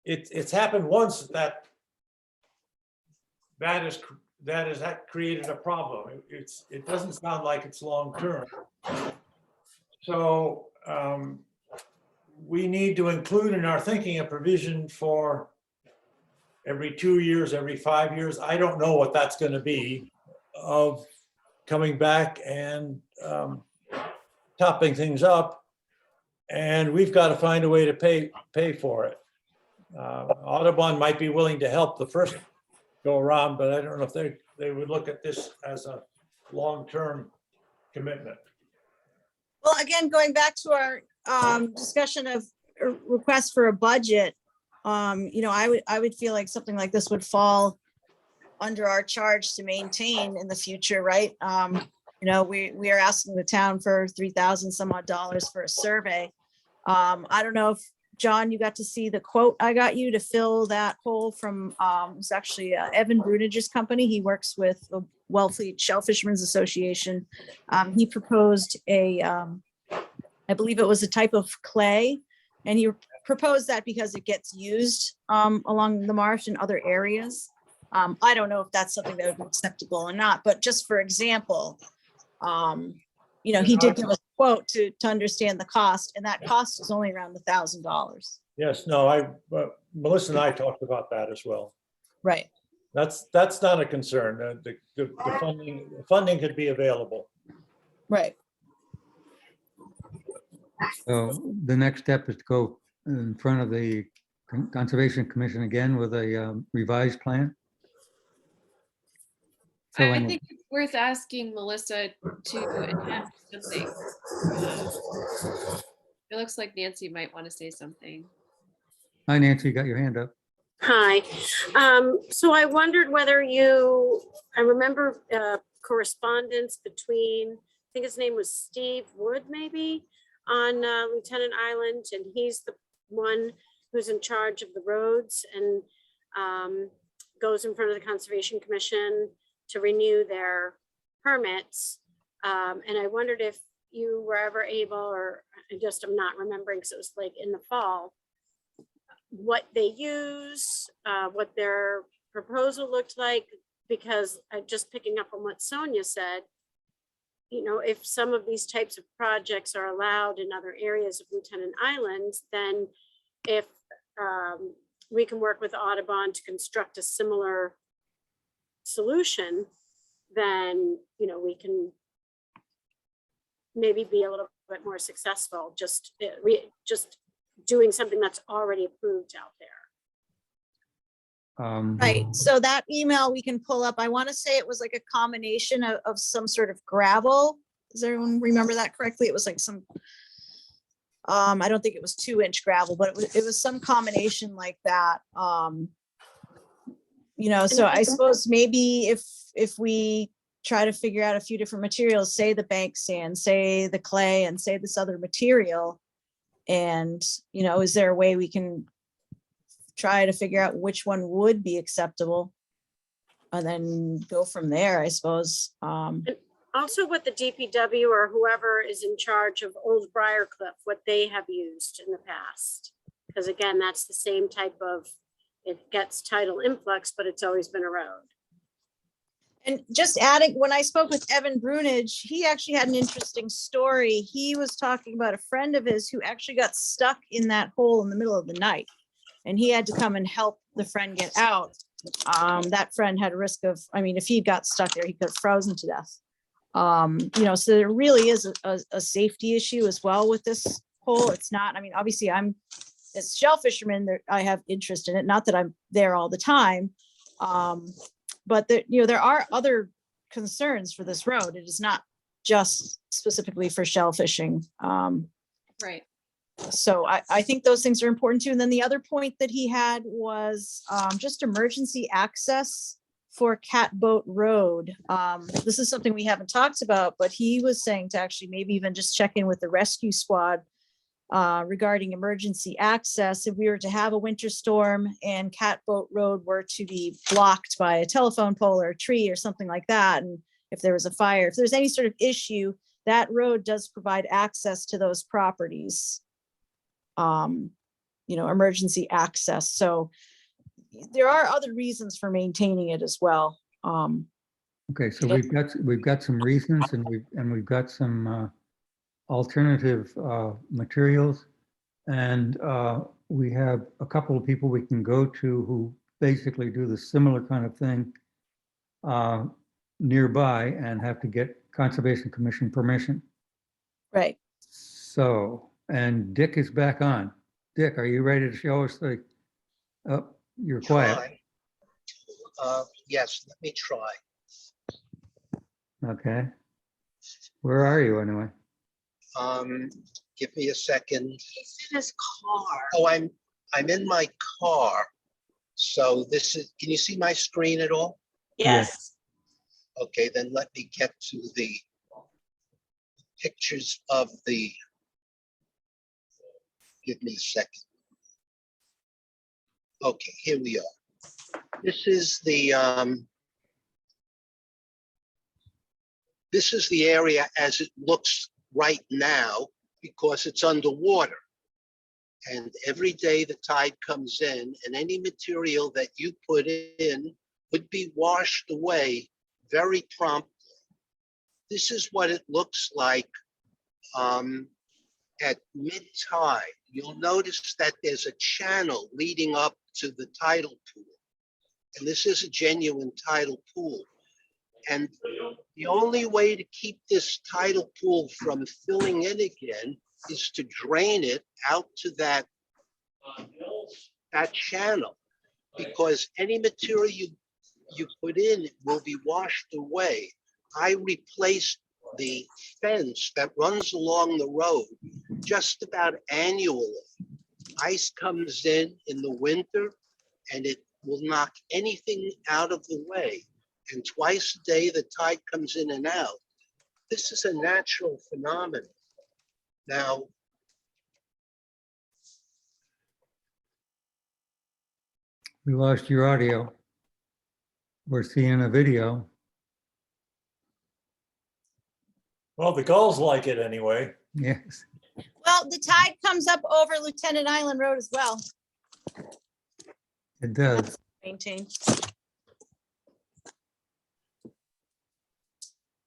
A: it's happened once that has created a problem. It doesn't sound like it's long-term. So we need to include in our thinking a provision for every 2 years, every 5 years. I don't know what that's going to be, of coming back and topping things up. And we've got to find a way to pay for it. Audubon might be willing to help the first go around, but I don't know if they would look at this as a long-term commitment.
E: Well, again, going back to our discussion of a request for a budget, you know, I would feel like something like this would fall under our charge to maintain in the future, right? You know, we are asking the town for $3,000 some odd dollars for a survey. I don't know if, John, you got to see the quote I got you to fill that hole from, it's actually Evan Brunage's company. He works with the Wellfleet Shellfishermen's Association. He proposed I believe it was a type of clay, and he proposed that because it gets used along the marsh in other areas. I don't know if that's something that would be acceptable or not, but just for example, you know, he did give us a quote to understand the cost, and that cost is only around $1,000.
A: Yes, no, Melissa and I talked about that as well.
E: Right.
A: That's not a concern. The funding could be available.
E: Right.
B: So the next step is to go in front of the Conservation Commission again with a revised plan.
C: I
B: Filling-
C: think it's worth asking Melissa to attach something. It looks like Nancy might want to say something.
B: Hi, Nancy, you got your hand up.
G: Hi. So I wondered whether I remember correspondence between, I think his name was Steve Wood, maybe, on Lieutenant Island, and he's the one who's in charge of the roads and goes in front of the Conservation Commission to renew their permits. And I wondered if you were ever able, or I'm not remembering because it was like in the fall, what they use, what their proposal looked like, because just picking up on what Sonia said, you know, if some of these types of projects are allowed in other areas of Lieutenant Island, then if we can work with Audubon to construct a similar solution, then, you know, we can maybe be a little bit more successful, just doing something that's already approved out there.
E: Right. So that email we can pull up. I want to say it was like a combination of some sort of gravel. Does everyone remember that correctly? It was like some, I don't think it was 2-inch gravel, but it was some combination like that. You know, so I suppose maybe if we try to figure out a few different materials, say the bank sand, say the clay, and say this other material, and, you know, is there a way we can try to figure out which one would be acceptable and then go from there, I suppose.
G: Also what the DPW or whoever is in charge of Old Briarcliff, what they have used in the past. Because again, that's the same type of, it gets tidal influx, but it's always been a road.
E: And just adding, when I spoke with Evan Brunage, he actually had an interesting story. He was talking about a friend of his who actually got stuck in that hole in the middle of the night. And he had to come and help the friend get out. That friend had a risk of, I mean, if he got stuck there, he could have frozen to death. You know, so there really is a safety issue as well with this hole. It's not, I mean, obviously I'm, as shell fisherman, there, I have interest in it. Not that I'm there all the time. But there, you know, there are other concerns for this road. It is not just specifically for shell fishing.
C: Right.
E: So I think those things are important too. And then the other point that he had was just emergency access for Catboat Road. This is something we haven't talked about, but he was saying to actually maybe even just check in with the rescue squad regarding emergency access. If we were to have a winter storm and Catboat Road were to be blocked by a telephone pole or a tree or something like that, and if there was a fire, if there's any sort of issue, that road does provide access to those properties. You know, emergency access. So there are other reasons for maintaining it as well.
B: Okay, so we've got some reasons, and we've got some alternative materials, and we have a couple of people we can go to who basically do the similar kind of thing nearby and have to get Conservation Commission permission.
E: Right.
B: So, and Dick is back on. Dick, are you ready to show us the, oh, you're quiet.
I: Try. Yes, let me try.
B: Okay. Where are you anyway?
I: Give me a second.
G: He's in his car.
I: Oh, I'm in my car. So this is, can you see my screen at all?
D: Yes.
I: Okay, then let me get to the pictures of the, give me a second. Okay, here we are. This is the area as it looks right now because it's underwater. And every day the tide comes in and any material that you put in would be washed away very promptly. This is what it looks like at mid-tide. You'll notice that there's a channel leading up to the tidal pool. And this is a genuine tidal pool. And the only way to keep this tidal pool from filling in again is to drain it out to that channel, because any material you put in will be washed away. I replaced the fence that runs along the road just about annually. Ice comes in the winter and it will knock anything out of the way. And twice a day, the tide comes in and out. This is a natural phenomenon. Now,
B: We lost your audio. We're seeing a video.
A: Well, the gulls like it anyway.
B: Yes.
E: Well, the tide comes up over Lieutenant Island Road as well.
B: It does.
E: Maintained.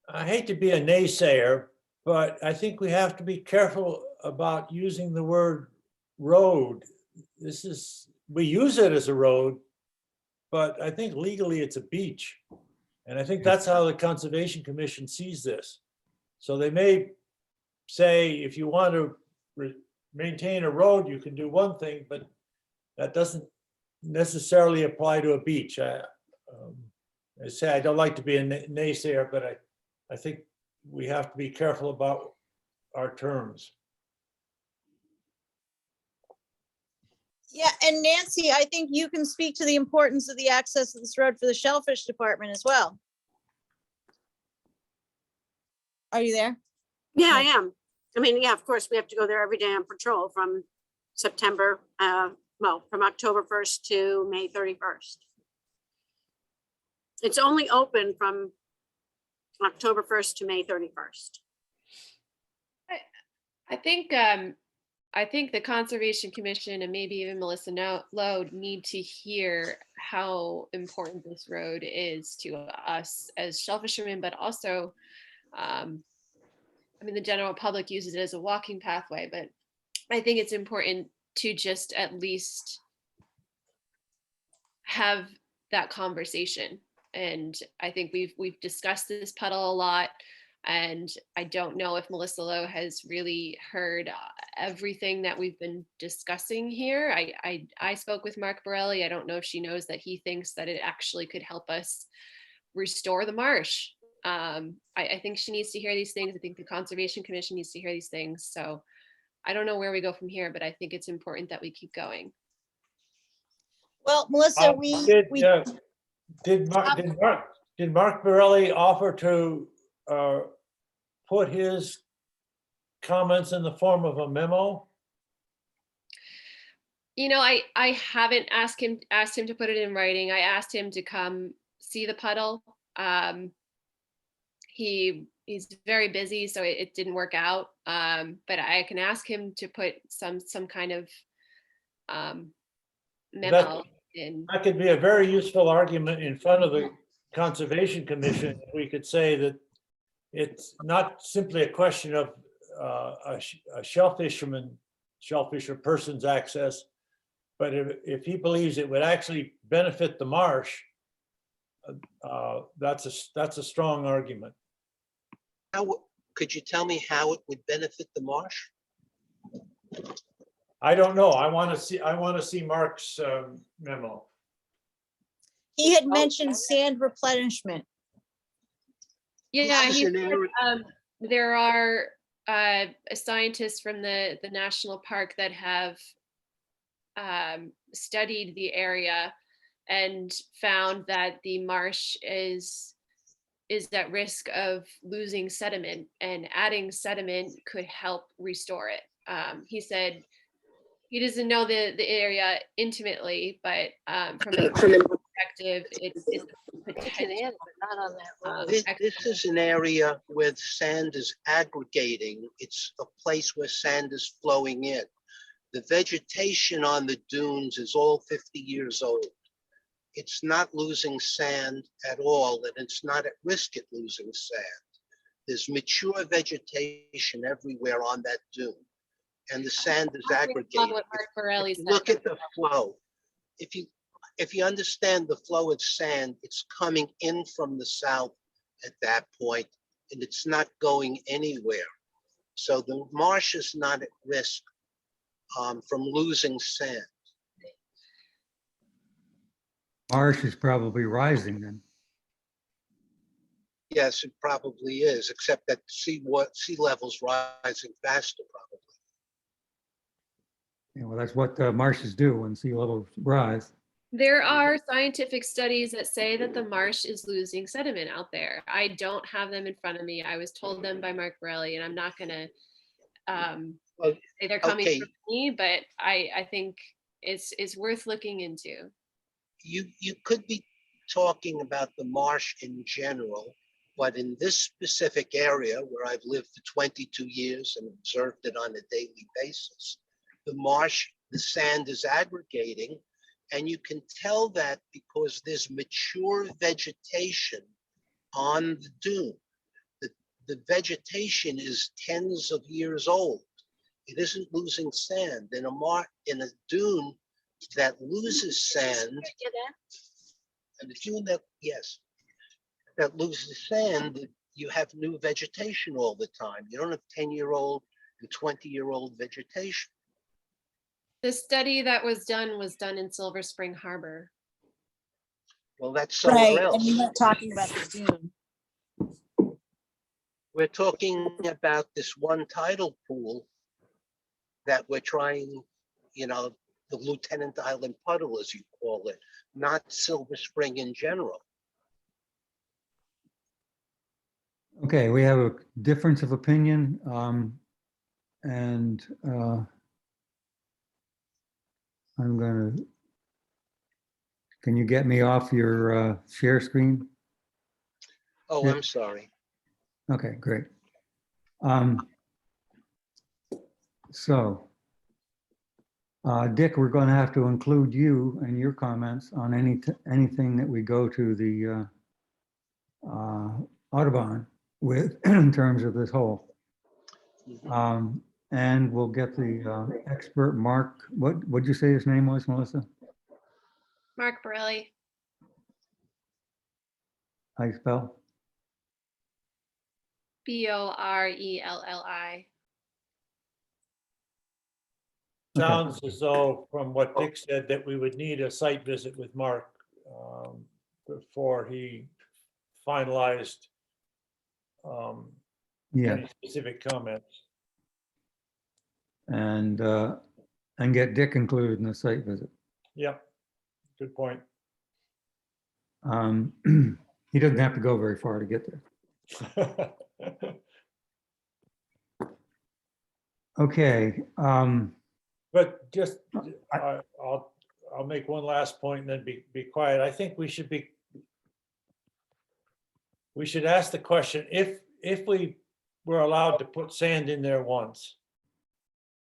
A: I hate to be a naysayer, but I think we have to be careful about using the word road. We use it as a road, but I think legally it's a beach. And I think that's how the Conservation Commission sees this. So they may say, if you want to maintain a road, you can do one thing, but that doesn't necessarily apply to a beach. I say I don't like to be a naysayer, but I think we have to be careful about our terms.
E: Yeah, and Nancy, I think you can speak to the importance of the access to this road for the Shellfish Department as well. Are you there?
G: Yeah, I am. I mean, yeah, of course, we have to go there every day on patrol from September, from October 1st to May 31st. It's only open from October 1st to May 31st.
C: I think I think the Conservation Commission and maybe even Melissa Lowe need to hear how important this road is to us as shellfishermen, but also, I mean, the general public uses it as a walking pathway, but I think it's important to just at least have that conversation. And I think we've discussed this puddle a lot. And I don't know if Melissa Lowe has really heard everything that we've been discussing here. I spoke with Mark Borelli. I don't know if she knows that he thinks that it actually could help us restore the marsh. I think she needs to hear these things. I think the Conservation Commission needs to hear these things. So I don't know where we go from here, but I think it's important that we keep going.
E: Well, Melissa,
A: Did Mark Borelli offer to put his comments in the form of a memo?
C: You know, I haven't asked him to put it in writing. I asked him to come see the puddle. He's very busy, so it didn't work out. But I can ask him to put some kind of memo in.
A: That could be a very useful argument in front of the Conservation Commission. We could say that it's not simply a question of a shellfisher person's access, but if he believes it would actually benefit the marsh, that's a strong argument.
I: Could you tell me how it would benefit the marsh?
A: I don't know. I want to see Mark's memo.
E: he had mentioned sand replenishment.
C: Yeah,
I: This is
C: he
I: an
C: said,
I: area-
C: there are scientists from the national park that have studied the area and found that the marsh is at risk of losing sediment, and adding sediment could help restore it. He said he doesn't know the area intimately, but from a perspective, it's potential.
I: This is an area where sand is aggregating. It's a place where sand is flowing in. The vegetation on the dunes is all 50 years old. It's not losing sand at all, and it's not at risk at losing sand. There's mature vegetation everywhere on that dune, and the sand is aggregating.
C: What Mark Borelli said.
I: Look at the flow. If you understand the flow of sand, it's coming in from the south at that point, and it's not going anywhere. So the marsh is not at risk from losing sand.
B: Marsh is probably rising then.
I: Yes, it probably is, except that sea level's rising faster, probably.
B: Yeah, well, that's what marshes do when sea levels rise.
C: There are scientific studies that say that the marsh is losing sediment out there. I don't have them in front of me. I was told them by Mark Borelli, and I'm not going to say they're coming
I: okay.
C: from me, but I think it's worth looking into.
I: You could be talking about the marsh in general, but in this specific area where I've lived for 22 years and observed it on a daily basis, the marsh, the sand is aggregating, and you can tell that because there's mature vegetation on the dune. The vegetation is tens of years old. It isn't losing sand. In a dune that loses sand, and the dune that loses sand, you have new vegetation all the time. You don't have 10-year-old and 20-year-old vegetation.
C: The study that was done in Silver Spring Harbor.
I: Well, that's somewhere
E: Right,
I: else.
E: and we weren't talking about the dune.
I: We're talking about this one tidal pool that we're trying, the Lieutenant Island puddle, as you call it, not Silver Spring in general.
B: Okay, we have a difference of opinion. And I'm gonna, can you get me off your share screen?
I: Oh,
B: Yeah.
I: I'm sorry.
B: Okay, great. So Dick, we're going to have to include you and your comments on anything that we go to the Audubon with in terms of this whole. And we'll get the expert Mark, what'd you say his name was, Melissa?
C: Mark Borelli.
B: How you spell?
C: Borelli.
A: Sounds as though, from what Dick said, that we would need a site visit with Mark before he finalized
B: Yeah,
A: any specific comments.
B: and get Dick included in the site visit.
A: Yep, good point.
B: He doesn't have to go very far to get there. Okay.
A: But just, I'll make one last point and then be quiet. I think we should ask the question, if we were allowed to put sand in there once,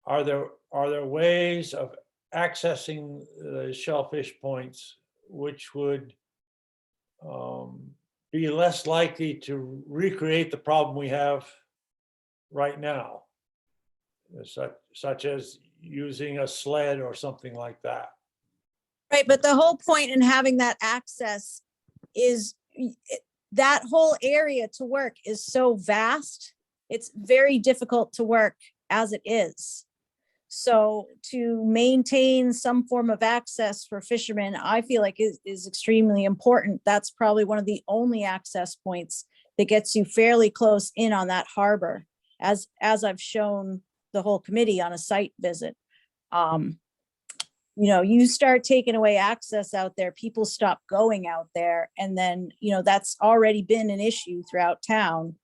A: are there ways of accessing the shellfish points which would be less likely to recreate the problem we have right now, such as using a sled or something like that?
E: Right, but the whole point in having that access is that whole area to work is so vast. It's very difficult to work as it is. So to maintain some form of access for fishermen, I feel like is extremely important. That's probably one of the only access points that gets you fairly close in on that harbor, as I've shown the whole committee on a site visit. You start taking away access out there, people stop going out there, and then, that's already been an issue throughout town.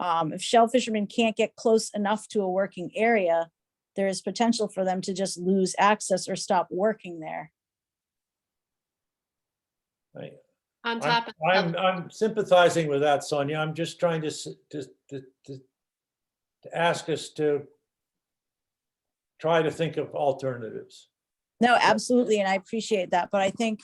E: If shell fishermen can't get close enough to a working area, there is potential for them to just lose access or stop working there.
C: On top of
A: I'm sympathizing with that, Sonia. I'm just trying to ask us to try to think of alternatives.
E: No, absolutely, and I appreciate that, but I think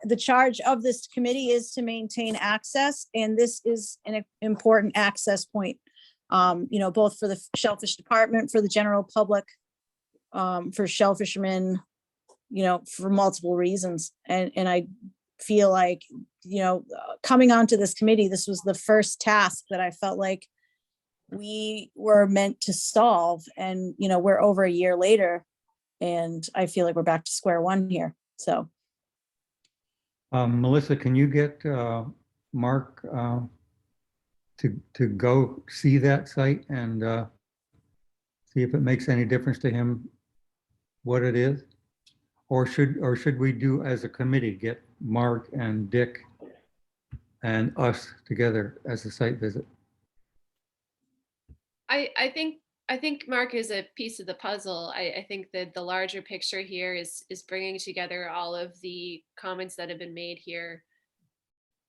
E: the charge of this committee is to maintain access, and this is an important access point. Both for the shellfish department, for the general public, for shell fishermen, for multiple reasons. And I feel like, coming onto this committee, this was the first task that I felt like we were meant to solve. And, we're over a year later, and I feel like we're back to square one here. So.
B: Melissa, can you get Mark to go see that site and see if it makes any difference to him what it is? Or should we do, as a committee, get Mark and Dick and us together as a site visit?
C: I think Mark is a piece of the puzzle. I think that the larger picture here is bringing together all of the comments that have been made here,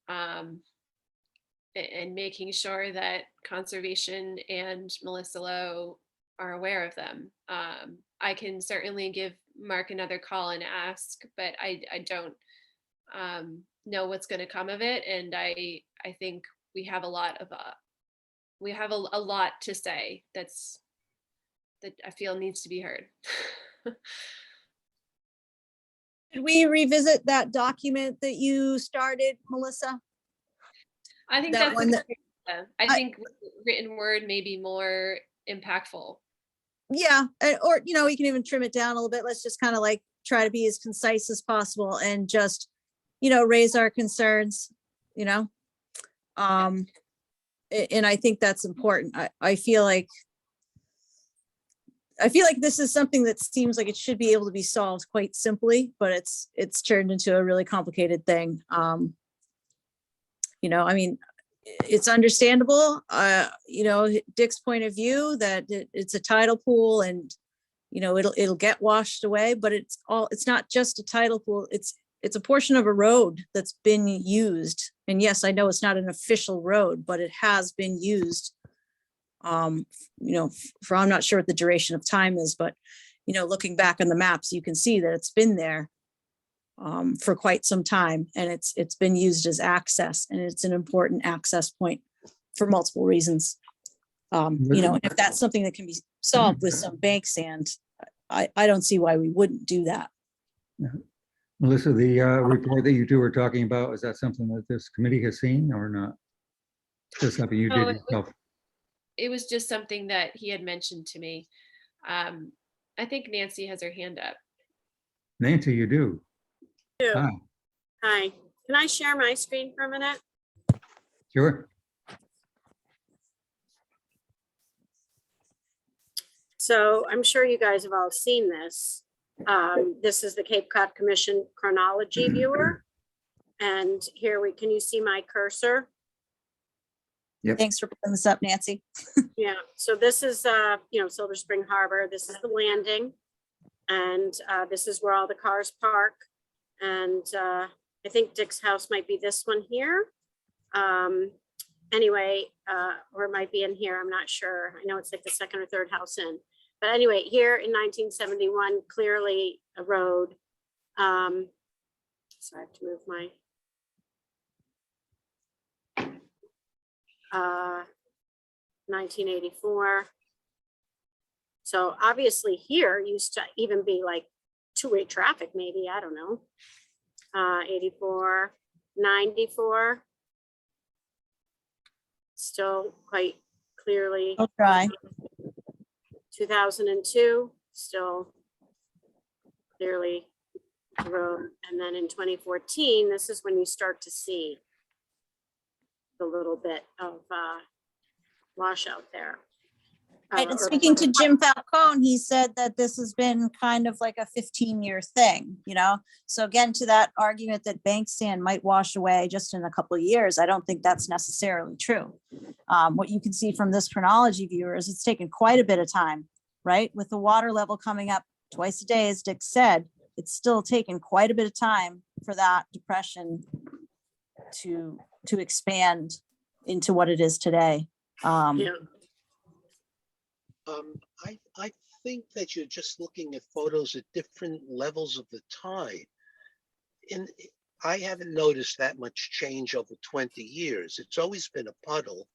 C: and making sure that conservation and Melissa Lowe are aware of them. I can certainly give Mark another call and ask, but I don't know what's going to come of it. And I think we have a lot to say that I feel needs to be heard.
E: Did we revisit that document that you started, Melissa?
C: I think
E: That
C: that's
E: one
C: I think written word may be more impactful.
E: Yeah, or we can even trim it down a little bit. Let's just kind of like try to be as concise as possible and just, raise our concerns, and I think that's important. I feel like this is something that seems like it should be able to be solved quite simply, but it's turned into a really complicated thing. It's understandable, Dick's point of view that it's a tidal pool and, it'll get washed away, but it's not just a tidal pool. It's a portion of a road that's been used. And yes, I know it's not an official road, but it has been used, for, I'm not sure what the duration of time is, but you know, looking back on the maps, you can see that it's been there for quite some time, and it's been used as access, and it's an important access point for multiple reasons. You know, and if that's something that can be solved with some bank sand, I don't see why we wouldn't do that.
B: Melissa, the report that you two were talking about, is that something that this committee has seen or not? Just something you
C: No,
B: did yourself?
C: It was just something that he had mentioned to me. I think Nancy has her hand up.
B: Nancy, you do?
G: Do.
B: Ah,
G: Hi, can I share my screen for a minute?
B: sure.
G: So I'm sure you guys have all seen this. This is the Cape Cod Commission chronology viewer. And here can you see my cursor?
B: Yep.
E: Thanks for putting this up, Nancy.
G: Yeah, so this is, you know, Silver Spring Harbor. This is the landing. And this is where all the cars park. And I think Dick's house might be this one here. Anyway, or it might be in here, I'm not sure. I know it's like the second or third house in. But anyway, here in 1971, clearly a road. So I have to move my 1984. So obviously here used to even be like two-way traffic, maybe, I don't know. 84, 94. Still quite clearly.
E: I'll try.
G: 2002, still clearly the road. And then in 2014, this is when you start to see the little bit of washout there.
E: Right, and
G: Or-
E: speaking to Jim Falcone, he said that this has been kind of like a 15-year thing, you know? So again, to that argument that bank sand might wash away just in a couple of years, I don't think that's necessarily true. What you can see from this chronology viewer is it's taken quite a bit of time, right? With the water level coming up twice a day, as Dick said, it's still taken quite a bit of time for that depression to expand into what it is today.
G: Yeah.
I: I think that you're just looking at photos at different levels of the tide. And I haven't noticed that much change over 20 years. It's always been a puddle.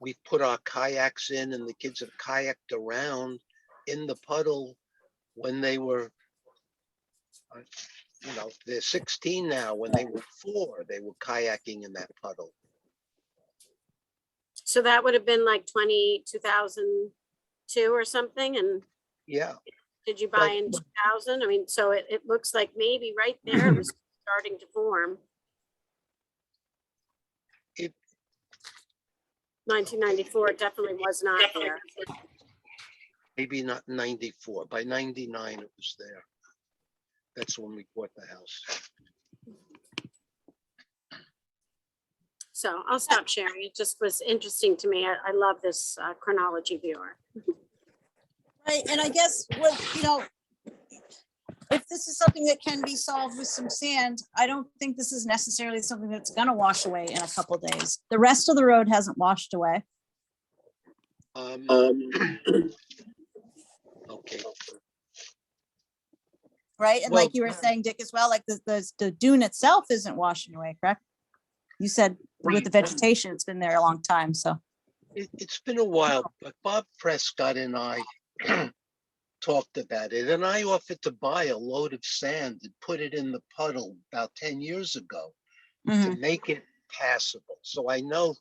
I: We've put our kayaks in and the kids have kayaked around in the puddle when they were, you know, they're 16 now. When they were 4, they were kayaking in that puddle.
G: So that would have been like 2002 or something. And
I: Yeah.
G: did you buy in 2000? I mean, so it looks like maybe right there it was starting to form.
I: It
G: 1994 definitely was not there.
I: maybe not 94. By 99, it was there. That's when we bought the house.
G: So I'll stop sharing. It just was interesting to me. I love this chronology viewer.
E: Right, and I guess what, you know, if this is something that can be solved with some sand, I don't think this is necessarily something that's gonna wash away in a couple of days. The rest of the road hasn't washed away.
I: Okay.
E: Right, and
I: Well-
E: like you were saying, Dick, as well, like the dune itself isn't washing away, correct? You said with the vegetation, it's been there a long time, so.
I: It's been a while, but Bob Prescott and I talked about it, and I offered to buy a load of sand and put it in the puddle about 10 years ago to make it passable. So I know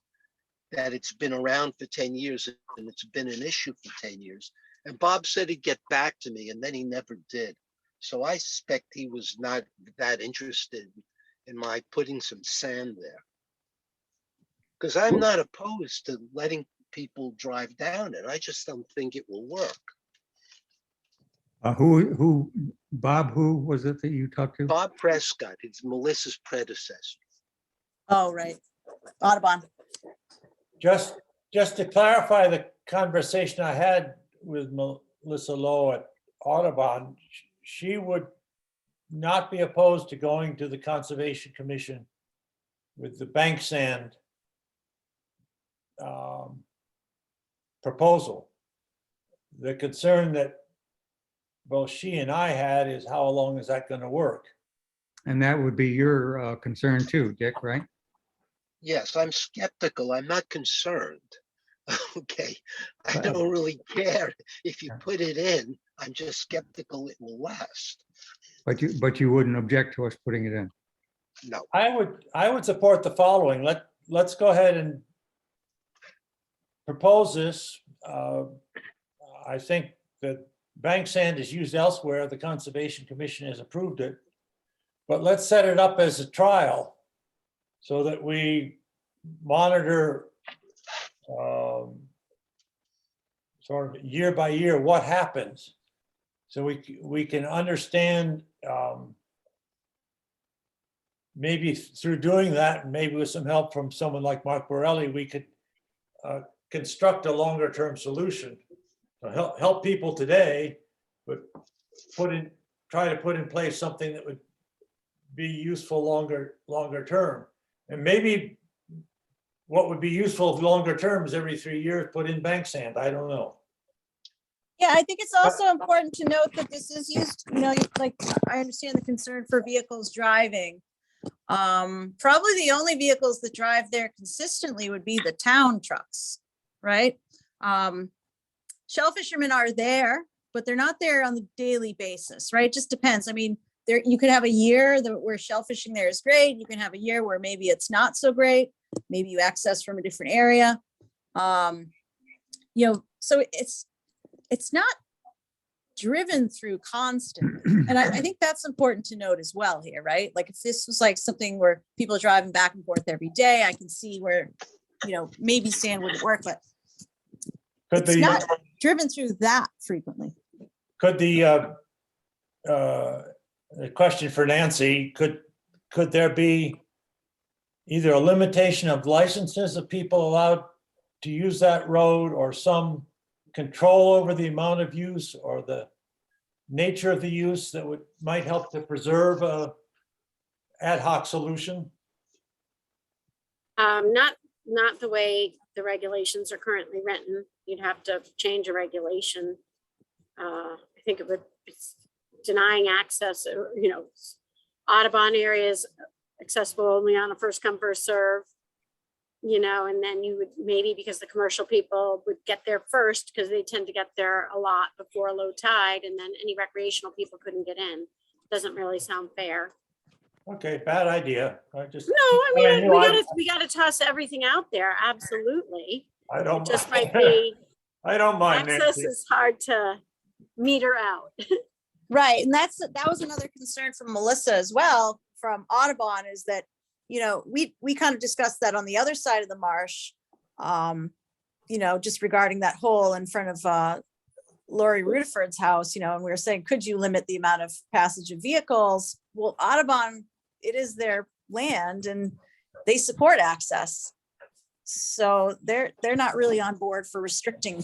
I: that it's been around for 10 years and it's been an issue for 10 years. And Bob said he'd get back to me, and then he never did. So I suspect he was not that interested in my putting some sand there. Because I'm not opposed to letting people drive down it. I just don't think it will work.
B: Bob, who was it that you talked to?
I: Bob Prescott, it's Melissa's predecessor.
E: Oh, right, Audubon.
A: Just to clarify the conversation I had with Melissa Lowe at Audubon, she would not be opposed to going to the Conservation Commission with the bank sand proposal. The concern that both she and I had is how long is that going to work?
B: And that would be your concern too, Dick, right?
I: Yes, I'm skeptical. I'm not concerned. Okay, I
B: Well-
I: don't really care if you put it in. I'm just skeptical it will last.
B: But you wouldn't object to us putting it in.
I: No,
A: I would support the following. Let's go ahead and propose this. I think that bank sand is used elsewhere. The Conservation Commission has approved it. But let's set it up as a trial so that we monitor sort of year by year what happens. So we can understand maybe through doing that, and maybe with some help from someone like Mark Borelli, we could construct a longer term solution. Help people today, but try to put in place something that would be useful longer term. And maybe what would be useful longer term is every 3 years put in bank sand. I don't know.
E: Yeah, I think it's also important to note that this is used, like, I understand the concern for vehicles driving. Probably the only vehicles that drive there consistently would be the town trucks, right? Shellfishermen are there, but they're not there on the daily basis, right? Just depends. I mean, you could have a year where shellfishing there is great. You can have a year where maybe it's not so great. Maybe you access from a different area. So it's not driven through constantly. And I think that's important to note as well here, right? Like if this was like something where people are driving back and forth every day, I can see where, maybe sand wouldn't work, but it's not driven through that frequently.
A: Could the question for Nancy, could there be either a limitation of licenses of people allowed to use that road, or some control over the amount of use or the nature of the use that might help to preserve a ad hoc solution?
G: Not the way the regulations are currently written. You'd have to change a regulation. I think it would be denying access, Audubon areas accessible only on a first come, first serve. And then you would maybe, because the commercial people would get there first because they tend to get there a lot before low tide, and then any recreational people couldn't get in. Doesn't really sound fair.
A: Okay, bad idea.
G: We gotta toss everything out there. Absolutely.
A: I don't.
G: It just might be,
A: I don't mind.
G: access
A: Nancy.
G: is hard to meter out.
E: Right. And that was another concern from Melissa as well, from Audubon, is that, we kind of discussed that on the other side of the marsh, just regarding that hole in front of Lori Rutherford's house, and we were saying, could you limit the amount of passage of vehicles? Well, Audubon, it is their land and they support access. So they're not really on board for restricting,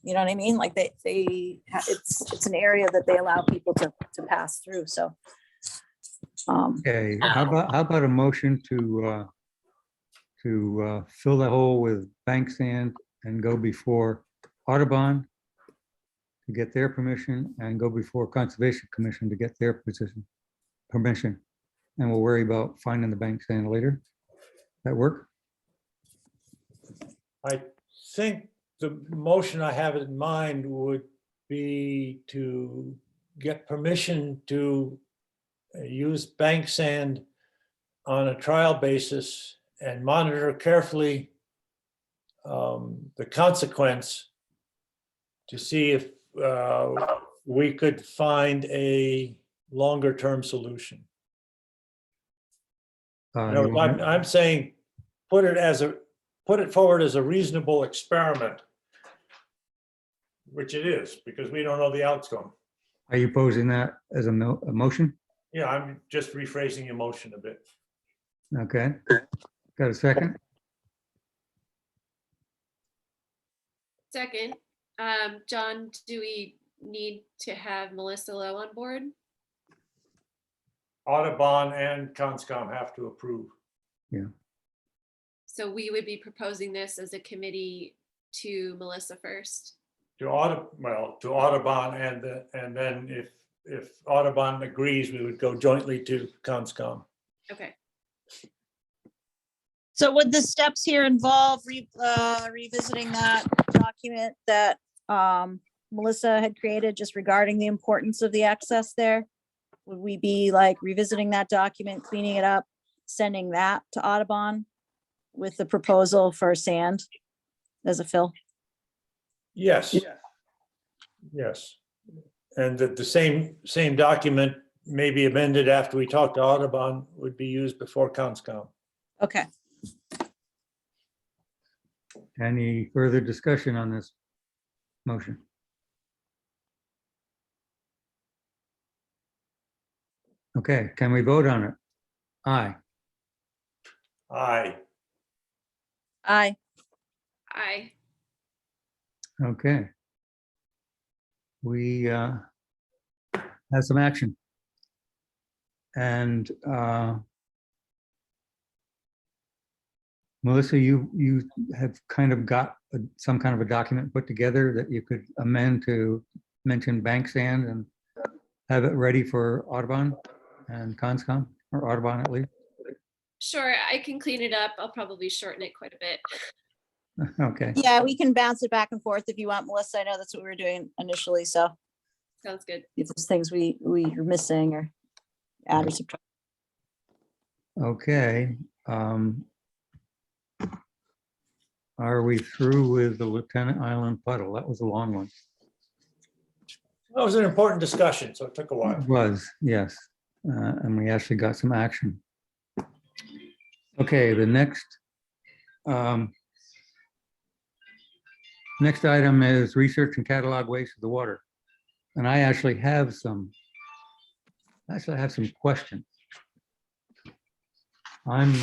E: you know what I mean? Like it's an area that they allow people to pass through. So.
B: Okay, how about a motion to fill the hole with bank sand and go before Audubon to get their permission, and go before Conservation Commission to get their permission. And we'll worry about finding the bank sand later. That work?
A: I think the motion I have in mind would be to get permission to use bank sand on a trial basis and monitor carefully the consequence to see if we could find a longer term solution. I'm saying put it forward as a reasonable experiment, which it is, because we don't know the outcome.
B: Are you posing that as a motion?
A: Yeah, I'm just rephrasing your motion a bit.
B: Okay, got a second?
C: Second, John, do we need to have Melissa Lowe on board?
A: Audubon and Conscom have to approve.
C: So we would be proposing this as a committee to Melissa first.
A: to Audubon, and then if Audubon agrees, we would go jointly to Conscom.
C: Okay.
E: So would the steps here involve revisiting that document that Melissa had created just regarding the importance of the access there? Would we be like revisiting that document, cleaning it up, sending that to Audubon with the proposal for sand as a fill?
A: Yes. Yes. And that the same document may be amended after we talk to Audubon would be used before Conscom.
E: Okay.
B: Any further discussion on this motion? Okay, can we vote on it? Aye.
A: Aye.
E: Aye.
C: Aye.
B: Okay. We have some action. And Melissa, you have kind of got some kind of a document put together that you could amend to mention bank sand and have it ready for Audubon and Conscom, or Audubon at least.
C: Sure, I can clean it up. I'll probably shorten it quite a bit.
B: Okay,
E: Yeah, we can bounce it back and forth if you want, Melissa. I know that's what we were doing initially, so
C: Sounds good.
E: if there's things we are missing or add or subtract.
B: okay. Are we through with the Lieutenant Island puddle? That was a long one.
A: That was an important discussion, so it took a while.
B: It was, yes. And we actually got some action. Okay, the next item is research and catalog waste of the water. And I actually have some questions. I'm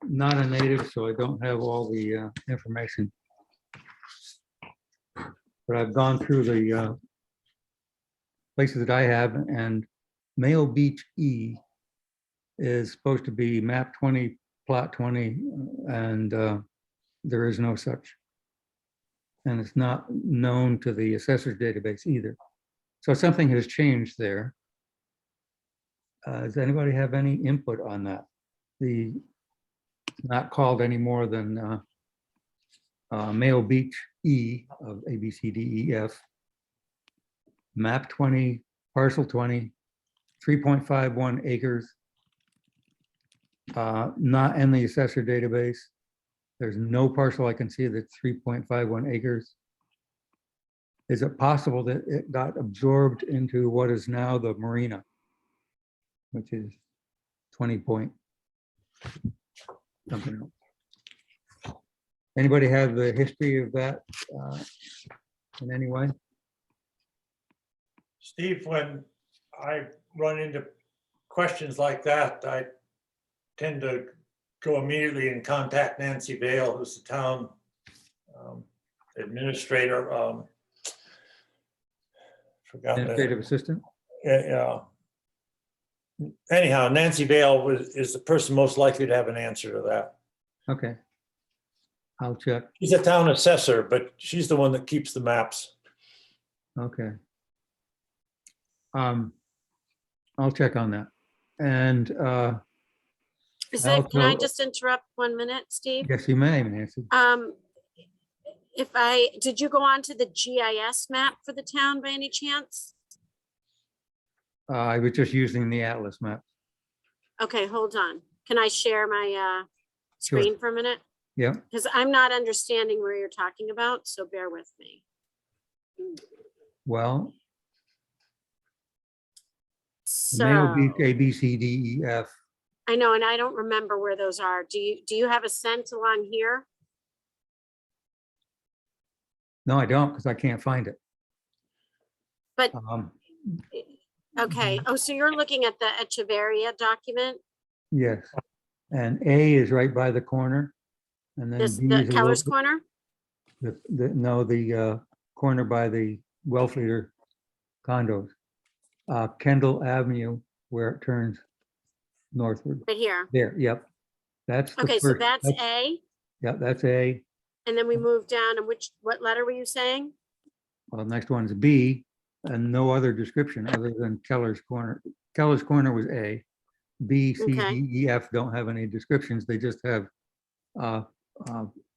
B: not a native, so I don't have all the information. But I've gone through the places that I have, and Mayo Beach E is supposed to be map 20, plot 20, and there is no such. And it's not known to the assessor's database either. So something has changed there. Does anybody have any input on that? Not called any more than Mayo Beach E of A, B, C, D, E, F. Map 20, parcel 20, 3.51 acres. Not in the assessor database. There's no parcel I can see that's 3.51 acres. Is it possible that it got absorbed into what is now the marina, which is 20 point something else? Anybody have the history of that in any way?
A: Steve, when I run into questions like that, I tend to go immediately and contact Nancy Vale, who's the town administrator. Forgot
B: Administrative assistant?
A: Yeah. Anyhow, Nancy Vale is the person most likely to have an answer to that.
B: Okay. I'll check.
A: She's a town assessor, but she's the one that keeps the maps.
B: Okay. I'll check on that. And
G: Can I
B: also-
G: just interrupt 1 minute, Steve?
B: yes, you may, Nancy.
G: Did you go on to the GIS map for the town by any chance?
B: I was just using the Atlas map.
G: Okay, hold on. Can I share my
B: Sure.
G: screen for a minute?
B: Yeah.
G: Because I'm not understanding where you're talking about, so bear with me.
B: Well, Mayo
G: So,
B: Beach, A, B, C, D, E, F.
G: I know, and I don't remember where those are. Do you have a scent along here?
B: No, I don't, because I can't find it.
G: But-
B: Um,
G: Okay, oh, so you're looking at the Echeverria document,
B: yes. And A is right by the corner. And then
G: this,
B: B
G: the
B: is a
G: Keller's
B: little,
G: Corner?
B: the corner by the Wellfleet condos. Kendall Avenue, where it turns northward.
G: Right here.
B: There, yep. That's the
G: Okay, so
B: first-
G: that's A.
B: Yeah, that's A.
G: And then we move down, and what letter were you saying?
B: Well, the next one is B, and no other description other than Keller's Corner. Keller's Corner was A. B, C,
G: Okay.
B: D, E, F don't have any descriptions. They just have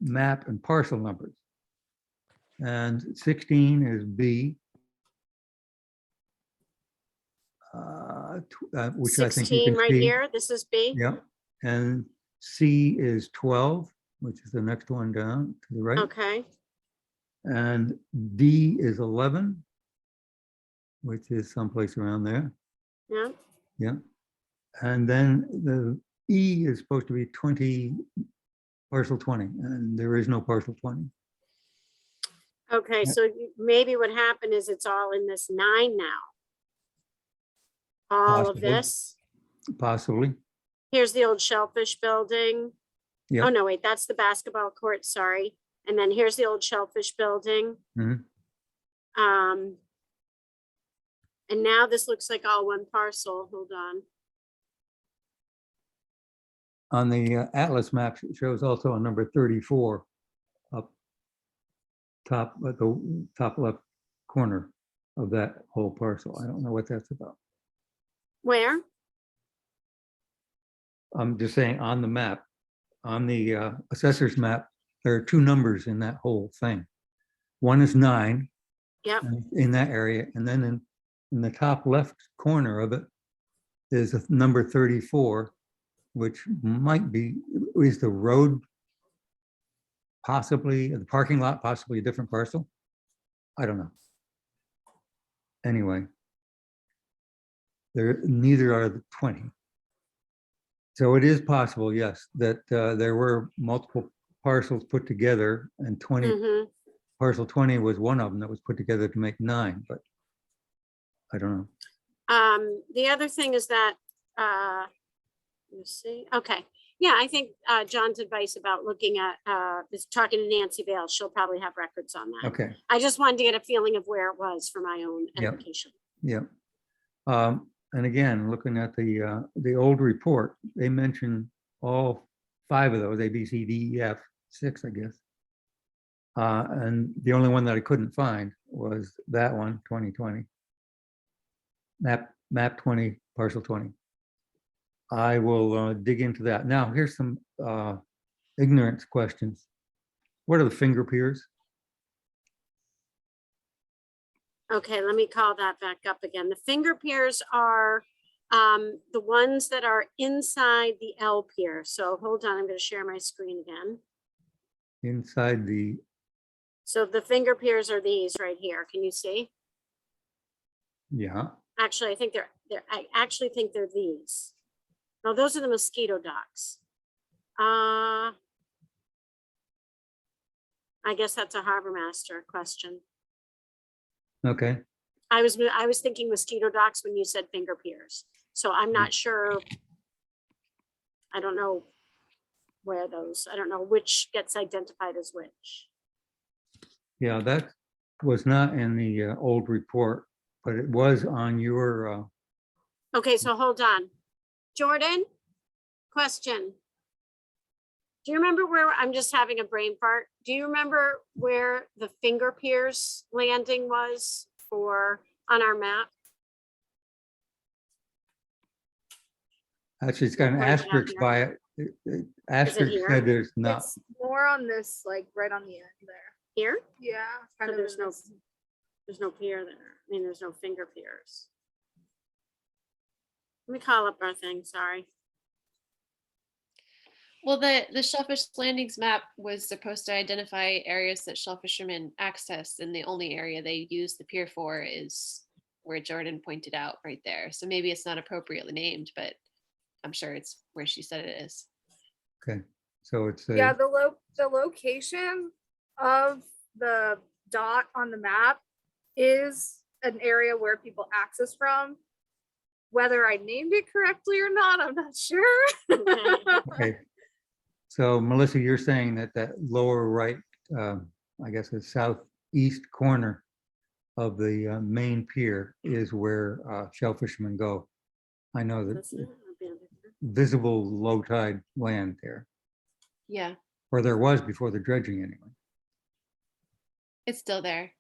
B: map and parcel numbers. And 16 is B, which I think you
G: 16
B: can
G: right
B: see.
G: here, this is B?
B: Yeah, and C is 12, which is the next one down to the right.
G: Okay,
B: And D is 11, which is someplace around there.
G: yeah,
B: Yeah. And then the E is supposed to be 20, parcel 20, and there is no parcel 20.
G: okay,
B: Yeah.
G: so maybe what happened is it's all in this 9 now. All of
B: Possibly.
G: this.
B: Possibly.
G: Here's the old Shellfish building.
B: Yeah.
G: Oh, no, wait, that's the basketball court, sorry. And then here's the old Shellfish building.
B: Mhm.
G: And now this looks like all one parcel, hold on.
B: On the Atlas map, it shows also a number 34 up top at the top left corner of that whole parcel. I don't know what that's about.
G: Where?
B: I'm just saying on the map, on the assessor's map, there are two numbers in that whole thing. One is 9
G: Yep,
B: in that area, and then in the top left corner of it is a number 34, which might be, is the road possibly, the parking lot possibly a different parcel? I don't know. Anyway, neither are the 20. So it is possible, yes, that there were multiple parcels put together, and parcel 20 was one of them that was put together to make 9, but I don't know.
G: The other thing is that, let's see, okay. Yeah, I think John's advice about looking at, is talking to Nancy Vale, she'll probably have records on that.
B: Okay,
G: I just wanted to get a feeling of where it was for my own
B: Yep.
G: edification.
B: yeah. And again, looking at the old report, they mention all 5 of those, A, B, C, D, E, F, 6, I guess. And the only one that I couldn't find was that one, 2020. Map 20, parcel 20. I will dig into that. Now, here's some ignorance questions. What are the finger piers?
G: Okay, let me call that back up again. The finger piers are the ones that are inside the L pier. So hold on, I'm going to share my screen again.
B: Inside the,
G: So the finger piers are these right here. Can you see?
B: yeah,
G: Actually, I think I actually think they're these. No, those are the mosquito docks. I guess that's a harbor master question.
B: okay.
G: I was thinking mosquito docks when you said finger piers. So I'm not sure. I don't know where those, I don't know which gets identified as which.
B: Yeah, that was not in the old report, but it was on your,
G: Okay, so hold on. Jordan, question. Do you remember where, I'm just having a brain fart. Do you remember where the finger piers landing was on our map?
B: actually, it's got an
G: Point it out
B: asterisk
G: here.
B: by it. Asterisk
G: here?
B: said there's not.
J: It's more on this, like right on the end there.
G: Here?
J: Yeah.
G: So
J: Kind of
G: there's
J: in
G: no,
J: this-
G: there's no pier there. I mean, there's no finger piers. Let me call up our thing, sorry.
C: Well, the Shellfish Landings map was supposed to identify areas that shellfishermen access, and the only area they use the pier for is where Jordan pointed out right there. So maybe it's not appropriately named, but I'm sure it's where she said it is.
B: Okay, so it's a.
J: Yeah, the location of the dot on the map is an area where people access from. Whether I named it correctly or not, I'm not sure.
G: Okay.
B: Okay. So Melissa, you're saying that that lower right, I guess the southeast corner of the main pier is where shellfishermen go. I know that
G: That's not abandoned.
B: visible low tide land there,
C: Yeah.
B: or there was before the dredging anyway.
C: It's still there.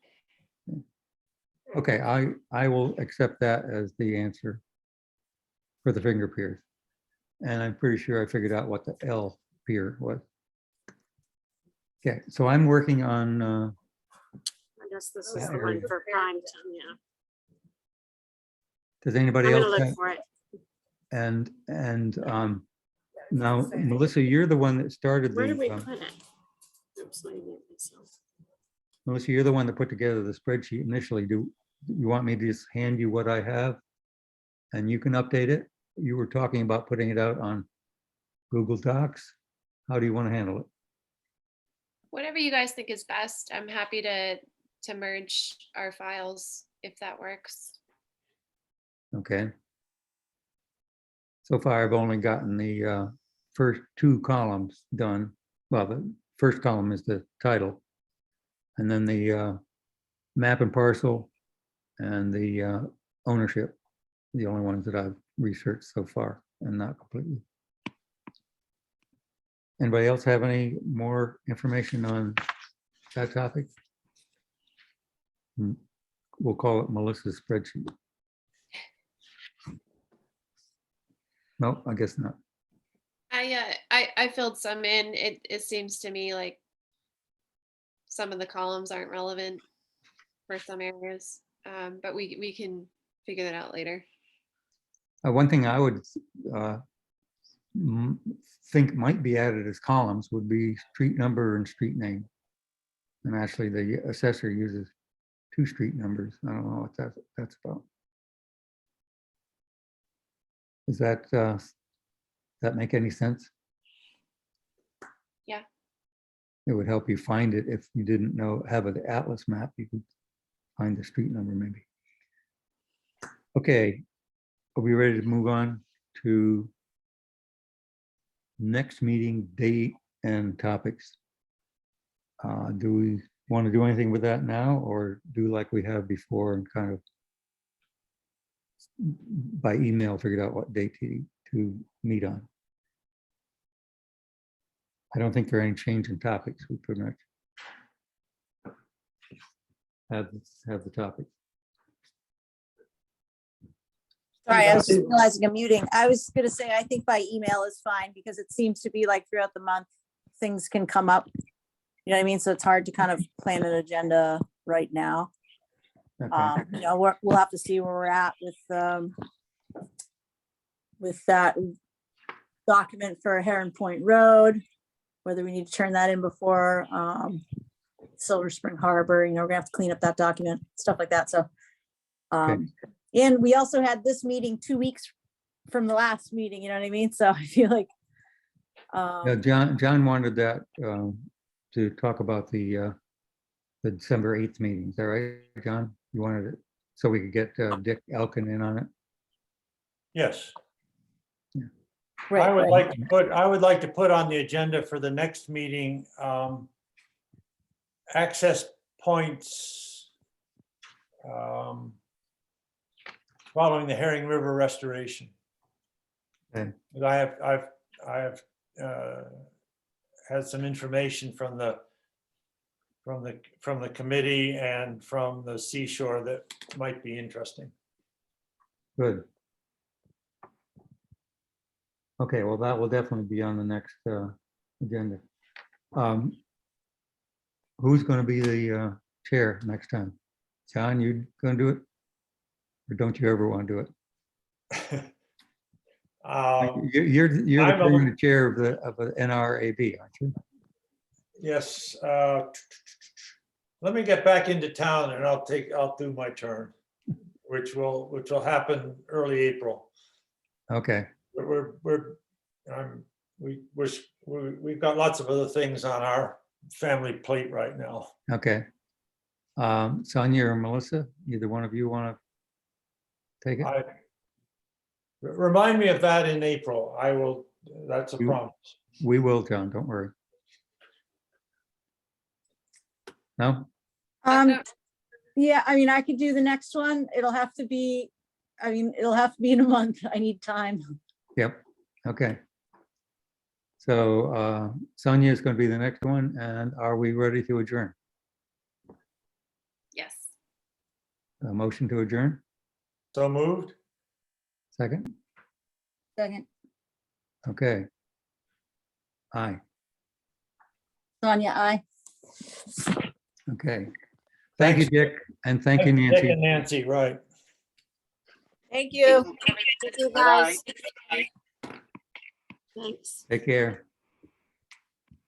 B: Okay, I will accept that as the answer for the finger piers. And I'm pretty sure I figured out what the L pier was. Okay, so I'm working on,
G: I guess this is
B: That
G: the one
B: area.
G: for prime time, yeah.
B: does
G: I'm
B: anybody
G: gonna
B: else
G: look
B: have?
G: for it.
B: And now, Melissa, you're the one that started
G: Where did we
B: the,
G: put it? Oops, let me mute myself.
B: Melissa, you're the one that put together the spreadsheet initially. Do you want me to just hand you what I have? And you can update it? You were talking about putting it out on Google Docs. How do you want to handle it?
C: Whatever you guys think is best. I'm happy to merge our files if that works.
B: Okay. So far, I've only gotten the first two columns done. Well, the first column is the title. And then the map and parcel and the ownership, the only ones that I've researched so far and not completely. Anybody else have any more information on that topic? We'll call it Melissa's spreadsheet. No, I guess not.
C: I filled some in. It seems to me like some of the columns aren't relevant for some areas, but we can figure that out later.
B: One thing I would think might be added as columns would be street number and street name. And actually the assessor uses 2 street numbers. I don't know what that's about. Does that make any sense?
C: Yeah.
B: It would help you find it if you didn't have an atlas map, you could find the street number maybe. Okay, are we ready to move on to next meeting date and topics? Do we want to do anything with that now, or do like we have before and kind of by email figured out what date to meet on? I don't think there are any change in topics. We pretty much have the topic.
E: Sorry, I was just realizing I'm muting. I was gonna say, I think by email is fine because it seems to be like throughout the month, things can come up. You know what I mean? So it's hard to kind of plan an agenda right now.
B: Okay.
E: You know, we'll have to see where we're at with that document for Heron Point Road, whether we need to turn that in before Silver Spring Harbor. You know, we're gonna have to clean up that document, stuff like that. So, and we also had this meeting 2 weeks from the last meeting. You know what I mean? So I feel like.
B: Yeah, John wanted that to talk about the December 8th meeting. Is that right, John? You wanted it so we could get Dick Elkin in on it?
A: Yes.
E: Right,
A: I would
E: right.
A: like to put on the agenda for the next meeting, access points following the Herring River restoration.
B: Okay.
A: But I have had some information from the committee and from the seashore that might be interesting.
B: Good. Okay, well, that will definitely be on the next agenda. Who's going to be the chair next time? John, you going to do it? Or don't you ever want to do it? You're the permanent chair of the NRAB, aren't you?
A: Yes. Let me get back into town and I'll do my turn, which will happen early April.
B: Okay.
A: We've got lots of other things on our family plate right now.
B: Okay. Sonia or Melissa, either one of you want to take it?
A: Remind me of that in April. I will. That's a promise.
B: We will, John. Don't worry. No?
E: Yeah, I mean, I could do the next one. It'll have to be in a month. I need time.
B: Yep. Okay. So Sonia is going to be the next one. And are we ready to adjourn? A motion to adjourn?
A: So moved?
B: Second?
K: Second,
B: Okay. Aye,
K: Sonia, I.
B: okay. Thank you, Dick, and thank you,
A: Dick
B: Nancy.
A: and Nancy, right.
E: Thank you.
G: Thank you, guys. Thanks.
B: Take care.